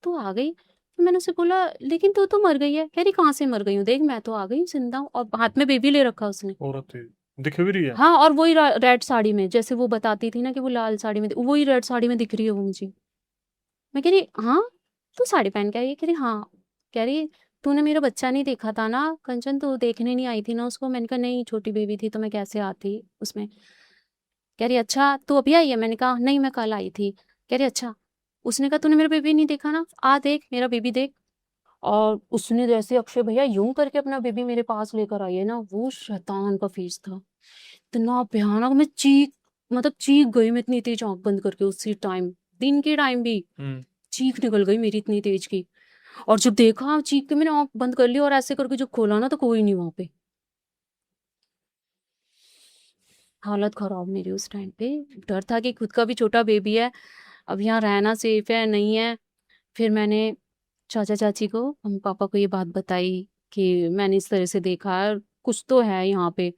तू आ गई?" तो मैंने उससे बोला, "लेकिन तू तो मर गई है।" कह रही, "कहाँ से मर गई हूँ? देख मैं तो आ गई हूँ, ज़िंदा हूँ।" और हाथ में बेबी ले रखा उसने। औरत थी। दिख भी रही है? हाँ, और वही रेड साड़ी में, जैसे वो बताती थी ना कि वो लाल साड़ी में, वही रेड साड़ी में दिख रही है वो मुझे। मैं कह रही, "हाँ? तू साड़ी पहन के आई है?" कह रही, "हाँ।" कह रही, "तूने मेरा बच्चा नहीं देखा था ना कंचन, तू देखने नहीं आई थी ना उसको?" मैंने कहा, "नहीं, छोटी बेबी थी तो मैं कैसे आती उसमें।" कह रही, "अच्छा, तू अभी आई है?" मैंने कहा, "नहीं, मैं कल आई थी।" कह रही, "अच्छा।" उसने कहा, "तूने मेरा बेबी नहीं देखा ना? आ देख, मेरा बेबी देख।" और उसने जैसे अक्षय भैया यूं करके अपना बेबी मेरे पास लेकर आई है ना, वो शैतान का फेस था, इतना भयानक। मैं चीख गई, मैं इतनी तेज आंख बंद करके उसी टाइम, दिन के टाइम भी हुँ। चीख निकल गई मेरी इतनी तेज की। और जब देखा चीख के, मैंने आंख बंद कर ली और ऐसे करके जब खोला ना, तो कोई नहीं वहां पे। हालत खराब मेरी उस टाइम पे। डर था कि खुद का भी छोटा बेबी है, अब यहाँ रहना सेफ है नहीं है। फिर मैंने चाचा चाची को, हम पापा को ये बात बताई कि मैंने इस तरह से देखा है, कुछ तो है यहाँ पे।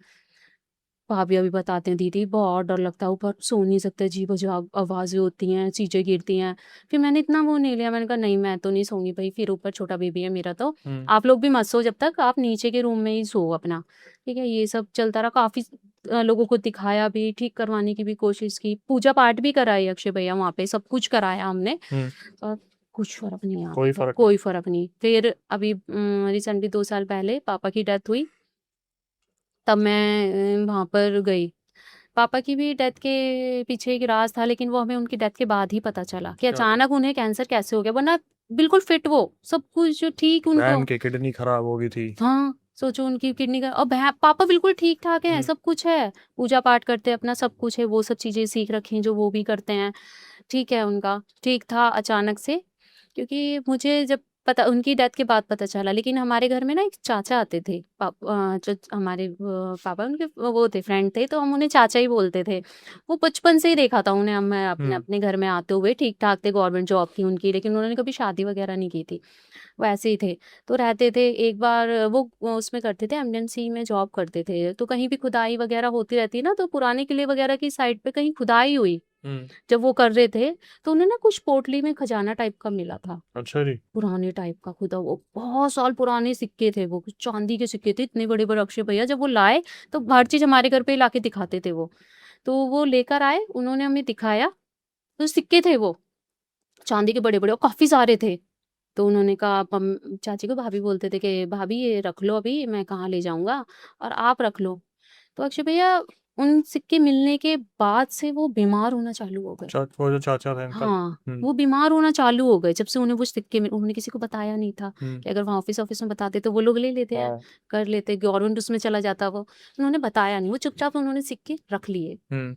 भाभी अभी बताते हैं, दीदी बहुत डर लगता है, ऊपर सो नहीं सकते, अजीब अजीब आवाज़ें होती हैं, चीज़ें गिरती हैं। फिर मैंने इतना वो नहीं लिया, मैंने कहा नहीं मैं तो नहीं सोऊंगी भाई, फिर ऊपर छोटा बेबी है मेरा, तो हुँ। आप लोग भी मत सो, जब तक आप नीचे के रूम में ही सो अपना। ठीक है, ये सब चलता रहा। काफ़ी लोगों को दिखाया भी, ठीक करवाने की भी कोशिश की, पूजा पाठ भी कराई अक्षय भैया वहाँ पे, सब कुछ कराया हमने। हुँ। और कुछ फ़र्क नहीं आया, कोई फ़र्क नहीं। कोई फ़र्क नहीं। फिर अभी रिसेंटली 2 साल पहले पापा की डेथ हुई, तब मैं वहाँ पर गई। पापा की भी डेथ के पीछे एक राज था, लेकिन वो हमें उनकी डेथ के बाद ही पता चला कि क्या था? अचानक उन्हें कैंसर कैसे हो गया, वरना बिल्कुल फिट वो, सब कुछ ठीक उनको। बहन की किडनी खराब हो गई थी। हाँ, सोचो उनकी किडनी का, और पापा बिल्कुल ठीक-ठाक हैं, हुँ। सब कुछ है, पूजा-पाठ करते हैं, अपना सब कुछ है, वो सब चीज़ें सीख रखी हैं जो वो भी करते हैं, ठीक है उनका। ठीक था अचानक से, क्योंकि मुझे जब पता, उनकी डेथ के बाद पता चला, लेकिन हमारे घर में ना एक चाचा आते थे, जो हमारे पापा उनके वो थे, फ्रेंड थे, तो हम उन्हें चाचा ही बोलते थे। वो बचपन से ही देखा था उन्हें, मैं अपने हुँ। अपने घर में आते हुए, ठीक-ठाक थे, गवर्नमेंट जॉब थी उनकी, लेकिन उन्होंने कभी शादी वगैरह नहीं की थी। वो ऐसे ही थे, तो रहते थे। एक बार वो उसमें करते थे, एमएनसी में जॉब करते थे, तो कहीं भी खुदाई वगैरह होती रहती है ना, तो पुराने किले वगैरह की साइड पे कहीं खुदाई हुई, हुँ। जब वो कर रहे थे, तो उन्हें ना कुछ पोटली में खजाना टाइप का मिला था, अच्छा जी। पुराने टाइप का खुदा, वो बहुत साल पुराने सिक्के थे, वो कुछ चांदी के सिक्के थे, इतने बड़े-बड़े। अक्षय भैया जब वो लाए, तो हर चीज़ हमारे घर पे लाके दिखाते थे वो। तो वो लेकर आए, उन्होंने हमें दिखाया, तो सिक्के थे वो, चांदी के बड़े-बड़े, और काफ़ी सारे थे। तो उन्होंने कहा, चाची को भाभी बोलते थे कि भाभी ये रख लो, अभी मैं कहाँ ले जाऊँगा, और आप रख लो। तो अक्षय भैया उन सिक्के मिलने के बाद से वो बीमार होना चालू हो गए। वो जो चाचा थे अंकल। हाँ, हुँ। वो बीमार होना चालू हो गए जब से उन्हें वो सिक्के उन्होंने किसी को बताया नहीं था, हुँ। कि अगर वहाँ ऑफ़िस में बताते तो वो लोग ले लेते हैं, हाँ। कर लेते, गवर्नमेंट उसमें चला जाता वो। उन्होंने बताया नहीं, वो चुपचाप उन्होंने सिक्के रख लिए। हुँ।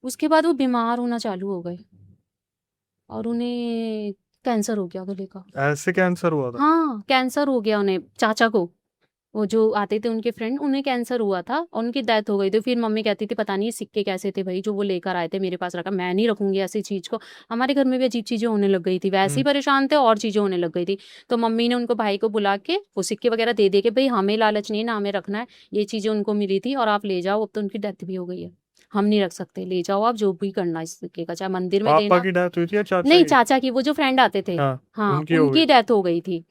उसके बाद वो बीमार होना चालू हो गए और उन्हें कैंसर हो गया गले का। ऐसे कैंसर हुआ था? हाँ, कैंसर हो गया उन्हें, चाचा को। वो जो आते थे उनके फ्रेंड, उन्हें कैंसर हुआ था और उनकी डेथ हो गई थी। फिर मम्मी कहती थी, पता नहीं ये सिक्के कैसे थे भई, जो वो लेकर आए थे मेरे पास रखा, मैं नहीं रखूँगी ऐसी चीज़ को। हमारे घर में भी अजीब चीज़ें होने लग गई थी, वैसे ही हुँ। परेशान थे और चीज़ें होने लग गई थी। तो मम्मी ने उनको, भाई को बुला के वो सिक्के वगैरह दे के, भई हमें लालच नहीं है ना, हमें रखना है, ये चीज़ें उनको मिली थी और आप ले जाओ, अब तो उनकी डेथ भी हो गई है। हम नहीं रख सकते, ले जाओ आप, जो भी करना इस सिक्के का, चाहे मंदिर में पापा देना। की डेथ हुई थी या चाचा नहीं, की? चाचा की, वो जो फ्रेंड आते थे। हाँ, हाँ, उनकी हो गई। उनकी डेथ हो गई थी।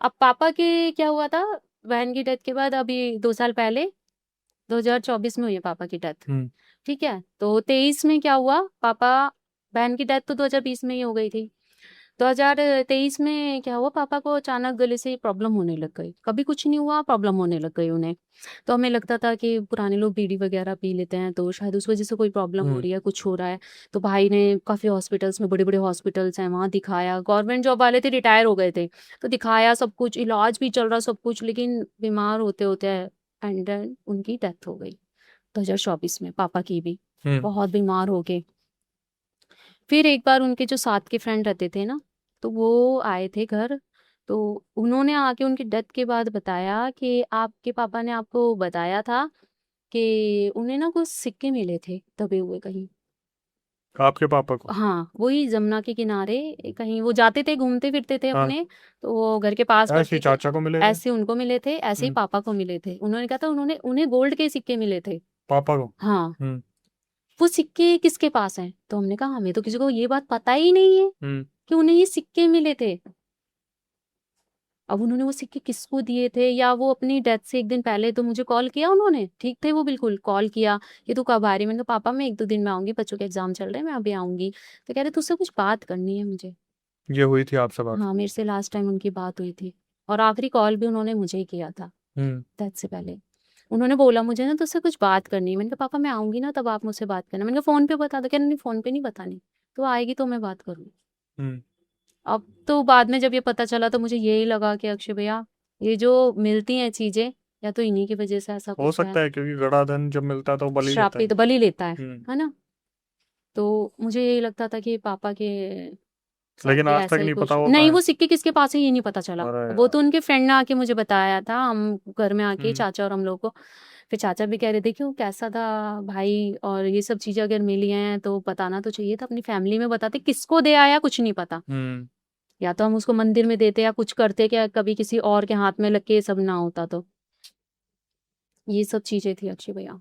अब पापा के क्या हुआ था, बहन की डेथ के बाद अभी 2 साल पहले 2024 में हुई है पापा की डेथ, हुँ। ठीक है? तो 23 में क्या हुआ, बहन की डेथ तो 2020 में ही हो गई थी। 2023 में क्या हुआ, पापा को अचानक गले से प्रॉब्लम होने लग गई। कभी कुछ नहीं हुआ, प्रॉब्लम होने लग गई उन्हें। तो हमें लगता था कि पुराने लोग बीड़ी वगैरह पी लेते हैं, तो शायद उस वज़ह से कोई प्रॉब्लम हो हुँ। रही है, कुछ हो रहा है। तो भाई ने काफ़ी हॉस्पिटल्स में, बड़े-बड़े हॉस्पिटल्स हैं, वहाँ दिखाया। गवर्नमेंट जॉब वाले थे, रिटायर हो गए थे। तो दिखाया सब कुछ, इलाज भी चल रहा सब कुछ, लेकिन बीमार होते-होते एंड देन उनकी डेथ हो गई, 2024 में, पापा की भी। हुँ। बहुत बीमार हो गए। फिर एक बार उनके जो साथ के फ्रेंड रहते थे ना, तो वो आए थे घर, तो उन्होंने आके उनकी डेथ के बाद बताया कि आपके पापा ने आपको बताया था कि उन्हें ना कुछ सिक्के मिले थे दबे हुए कहीं। आपके पापा को? हाँ, वही जमुना के किनारे कहीं वो जाते थे, घूमते-फिरते थे हाँ, अपने, तो वो घर के पास ऐसे ही पड़ते थे। चाचा को मिले थे? ऐसे उनको मिले थे, ऐसे ही हुँ, पापा को मिले थे। उन्होंने कहा था उन्होंने उन्हें गोल्ड के सिक्के मिले थे। पापा को? हाँ, हुँ, वो सिक्के किसके पास हैं? तो हमने कहा हमें तो किसी को ये बात पता ही नहीं है हुँ, कि उन्हें ये सिक्के मिले थे। अब उन्होंने वो सिक्के किसको दिए थे, या वो अपनी डेथ से 1 दिन पहले तो मुझे कॉल किया उन्होंने, ठीक थे वो बिल्कुल, कॉल किया कि तू कब आ रही है? मैंने कहा पापा मैं 1-2 दिन में आऊँगी, बच्चों के एग्ज़ाम चल रहे हैं, मैं अभी आऊँगी। तो कह रहे तुझसे कुछ बात करनी है मुझे। ये हुई थी आपसे बात? हाँ, मेरे से लास्ट टाइम उनकी बात हुई थी, और आखिरी कॉल भी उन्होंने मुझे ही किया था, हुँ, डेथ से पहले। उन्होंने बोला मुझे ना तुझसे कुछ बात करनी है। मैंने कहा पापा मैं आऊँगी ना तब आप मुझसे बात करना। मैंने कहा फ़ोन पे बता दो। कह रहे नहीं फ़ोन पे नहीं बतानी, तू आएगी तो मैं बात करूँगी। हुँ। अब तो बाद में जब ये पता चला तो मुझे यही लगा कि अक्षय भैया, ये जो मिलती हैं चीज़ें, या तो इन्हीं की वज़ह से ऐसा हो कुछ है। सकता है क्योंकि गड़ा धन जब मिलता है तो वो बलि लेता है। श्रापित बलि लेता हुँ, है ना? तो मुझे यही लगता था कि पापा के साथ लेकिन भी आज तक ऐसा ही नहीं पता कुछ वो कहाँ नहीं, है? वो सिक्के किसके पास है ये नहीं पता चला। अरे वो यार! तो उनके फ्रेंड ने आके मुझे बताया था, हम घर में आके हुँ, चाचा और हम लोग को। फिर चाचा भी कह रहे थे कि वो कैसा था भाई, और ये सब चीज़ें अगर मिली हैं तो बताना तो चाहिए था, अपनी फैमिली में बताते। किसको दे आया कुछ नहीं पता। हुँ, या तो हम उसको मंदिर में देते या कुछ करते, क्या कभी किसी और के हाथ में लग के ये सब ना होता तो। ये सब चीज़ें थी अक्षय भैया।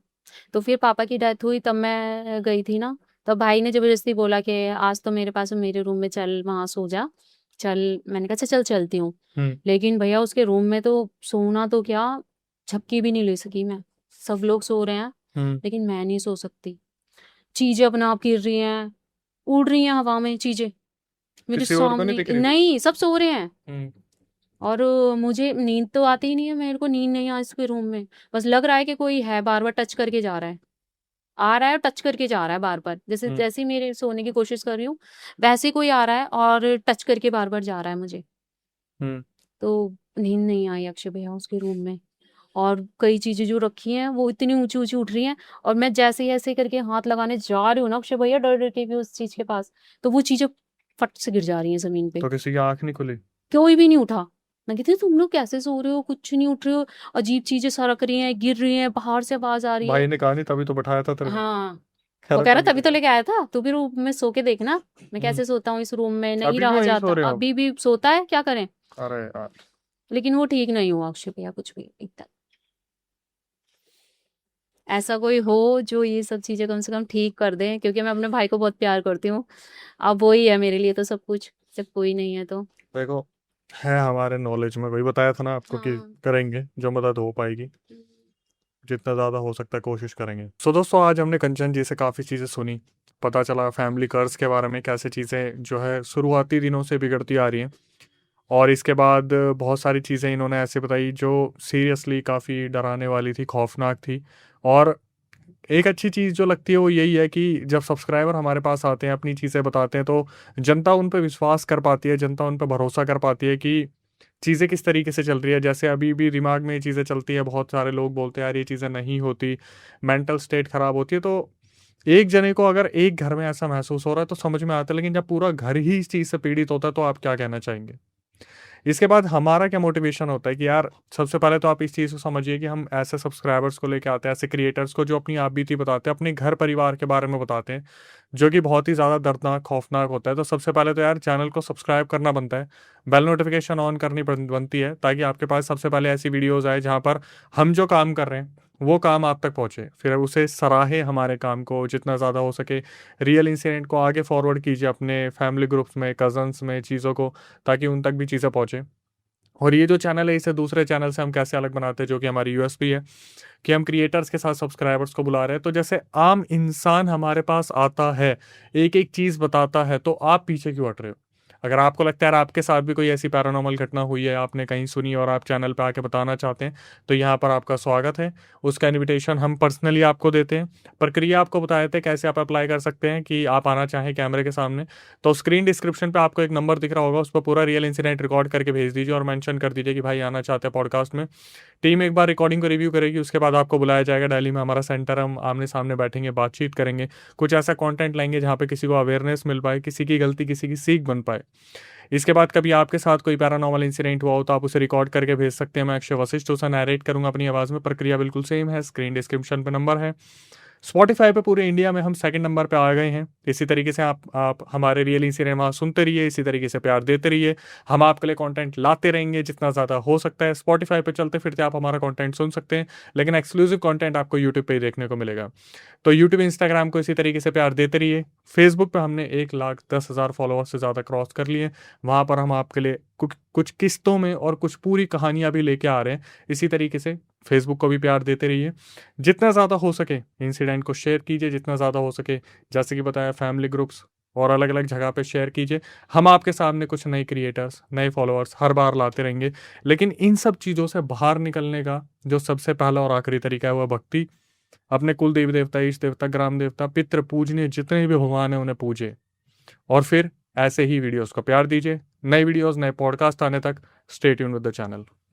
तो फिर पापा की डेथ हुई तब मैं गई थी ना, तब भाई ने ज़बरदस्ती बोला कि आज तो मेरे पास है, मेरे रूम में चल, वहाँ सो जा। चल, मैंने कहा अच्छा चल चलती हूँ। हुँ, लेकिन भैया उसके रूम में तो सोना तो क्या, झपकी भी नहीं ले सकी मैं। सब लोग सो रहे हैं, हुँ। लेकिन मैं नहीं सो सकती। चीज़ें अपने आप गिर रही हैं, उड़ रही हैं हवा में चीज़ें, मेरे किसी और को नहीं सामने। दिख रही थी? नहीं, सब सो रहे हैं। हुँ, और मुझे नींद तो आती ही नहीं है, मेरे को नींद नहीं आ इसके रूम में। बस लग रहा है कि कोई है, बार-बार टच करके जा रहा है। आ रहा है और टच करके जा रहा है बार-बार। जैसे हुँ, जैसे ही मेरे सोने की कोशिश कर रही हूँ, वैसे ही कोई आ रहा है और टच करके बार-बार जा रहा है मुझे। हुँ। तो नींद नहीं आई अक्षय भैया उसके रूम में। और कई चीज़ें जो रखी हैं, वो इतनी ऊँची-ऊँची उठ रही हैं, और मैं जैसे ही ऐसे करके हाथ लगाने जा रही हूँ ना अक्षय भैया, डर-डर के भी उस चीज़ के पास, तो वो चीज़ें फट से गिर जा रही हैं ज़मीन पे। तो किसी की आँख नहीं खुली? कोई भी नहीं उठा। मैं कहती हूँ तुम लोग कैसे सो रहे हो? कुछ नहीं उठ रहे हो, अजीब चीज़ें सरक रही हैं, गिर रही हैं, बाहर से आवाज़ आ रही है। भाई ने कहा नहीं तभी तो बैठाया था तेरे को? हाँ, कह वो रहा कह रहा तभी तभी तो तो गया। लेके आया था, तू भी रूम में सो के देखना, मैं हुँ, कैसे सोता हूँ इस रूम में, नहीं अभी भी रहा वहीं जाता। सो रहे हो आप? अभी भी सोता है, क्या करें? अरे यार! लेकिन वो ठीक नहीं हुआ अक्षय भैया कुछ भी एकदम। ऐसा कोई हो जो ये सब चीज़ें कम से कम ठीक कर दे, क्योंकि मैं अपने भाई को बहुत प्यार करती हूँ। अब वो ही है मेरे लिए तो सब कुछ, जब कोई नहीं है तो। देखो, है हमारे नॉलेज में, वही बताया था ना आपको कि हाँ। करेंगे, जो मदद हो पाएगी, हुँ। जितना ज़्यादा हो सकता है कोशिश करेंगे। सो दोस्तों आज हमने कंचन जी से काफ़ी चीज़ें सुनी, पता चला फैमिली कर्ज़ के बारे में, कैसे चीज़ें जो है शुरुआती दिनों से बिगड़ती आ रही हैं। और इसके बाद बहुत सारी चीज़ें इन्होंने ऐसे बताई जो सीरियसली काफ़ी डराने वाली थी, खौफ़नाक थी। और एक अच्छी चीज़ जो लगती है वो यही है कि जब सब्सक्राइबर हमारे पास आते हैं, अपनी चीज़ें बताते हैं, तो जनता उन पे विश्वास कर पाती है, जनता उन पे भरोसा कर पाती है कि चीज़ें किस तरीके से चल रही है। जैसे अभी भी दिमाग में ये चीज़ें चलती हैं, बहुत सारे लोग बोलते हैं यार ये चीज़ें नहीं होती, मेंटल स्टेट ख़राब होती है। तो एक जने को अगर एक घर में ऐसा महसूस हो रहा है तो समझ में आता है, लेकिन जब पूरा घर ही इस चीज़ से पीड़ित होता है तो आप क्या कहना चाहेंगे? इसके बाद हमारा क्या मोटिवेशन होता है कि यार सबसे पहले तो आप इस चीज़ को समझिए कि हम ऐसे सब्सक्राइबर्स को लेके आते हैं, ऐसे क्रिएटर्स को जो अपनी आप बीती बताते हैं, अपने घर परिवार के बारे में बताते हैं, जो कि बहुत ही ज़्यादा दर्दनाक, खौफनाक होता है। तो सबसे पहले तो यार चैनल को सब्सक्राइब करना बनता है, बेल नोटिफिकेशन ऑन करनी बनती है, ताकि आपके पास सबसे पहले ऐसी वीडियोज़ आए जहाँ पर हम जो काम कर रहे हैं वो काम आप तक पहुँचे। फिर उसे सराहे हमारे काम को जितना ज़्यादा हो सके, रियल इंसिडेंट को आगे फॉरवर्ड कीजिए अपने फैमिली ग्रुप्स में, कज़न्स में चीज़ों को, ताकि उन तक भी चीज़ें पहुँचे। और ये जो चैनल है इसे दूसरे चैनल से हम कैसे अलग बनाते हैं, जो कि हमारी यूएसपी है कि हम क्रिएटर्स के साथ सब्सक्राइबर्स को बुला रहे हैं। तो जैसे आम इंसान हमारे पास आता है, एक एक चीज़ बताता है, तो आप पीछे क्यों हट रहे हो? अगर आपको लगता है आपके साथ भी कोई ऐसी पैरानॉर्मल घटना हुई है, आपने कहीं सुनी और आप चैनल पे आके बताना चाहते हैं, तो यहाँ पर आपका स्वागत है। उसका इनविटेशन हम पर्सनली आपको देते हैं। प्रक्रिया आपको बता देते हैं कैसे आप अप्लाई कर सकते हैं कि आप आना चाहें कैमरे के सामने। तो स्क्रीन डिस्क्रिप्शन पे आपको एक नंबर दिख रहा होगा, उस पर पूरा रियल इंसिडेंट रिकॉर्ड करके भेज दीजिए और मेंशन कर दीजिए कि भाई आना चाहते हैं पॉडकास्ट में। टीम एक बार रिकॉर्डिंग को रिव्यू करेगी, उसके बाद आपको बुलाया जाएगा दिल्ली में, हमारा सेंटर, हम आमने सामने बैठेंगे, बातचीत करेंगे, कुछ ऐसा कंटेंट लाएंगे जहाँ पे किसी को अवेयरनेस मिल पाए, किसी की गलती किसी की सीख बन पाए। इसके बाद कभी आपके साथ कोई पैरानॉर्मल इंसिडेंट हुआ हो तो आप उसे रिकॉर्ड करके भेज सकते हैं। मैं अक्षय वशिष्ठ उसे नैरेट करूंगा अपनी आवाज़ में। प्रक्रिया बिल्कुल सेम है, स्क्रीन डिस्क्रिप्शन पे नंबर है। स्पॉटिफाई पे पूरे इंडिया में हम सेकंड नंबर पे आ गए हैं। इसी तरीके से आप हमारे रियल सिनेमा सुनते रहिए, इसी तरीके से प्यार देते रहिए। हम आपके लिए कंटेंट लाते रहेंगे जितना ज़्यादा हो सकता है। स्पॉटिफाई पे चलते फिरते आप हमारा कंटेंट सुन सकते हैं, लेकिन एक्सक्लूसिव कंटेंट आपको यूट्यूब पे ही देखने को मिलेगा। तो यूट्यूब इंस्टाग्राम को इसी तरीके से प्यार देते रहिए। फेसबुक पे हमने 1,10,000 फॉलोअर्स से ज़्यादा क्रॉस कर लिए। वहाँ पर हम आपके लिए कुछ किस्तों में और कुछ पूरी कहानियाँ भी लेके आ रहे हैं। इसी तरीके से फेसबुक को भी प्यार देते रहिए। जितना ज़्यादा हो सके इंसिडेंट को शेयर कीजिए, जितना ज़्यादा हो सके, जैसे कि बताया, फैमिली ग्रुप्स और अलग अलग जगह पे शेयर कीजिए। हम आपके सामने कुछ नए क्रिएटर्स, नए फॉलोअर्स हर बार लाते रहेंगे। लेकिन इन सब चीज़ों से बाहर निकलने का जो सबसे पहला और आखिरी तरीका है वह भक्ति। अपने कुल देवी देवता, ईष्ट देवता, ग्राम देवता, पितृ पूजनीय जितने भी भगवान हैं उन्हें पूजे, और फिर ऐसे ही वीडियोस को प्यार दीजिए। नई वीडियोस, नए पॉडकास्ट आने तक stay tuned with the channel.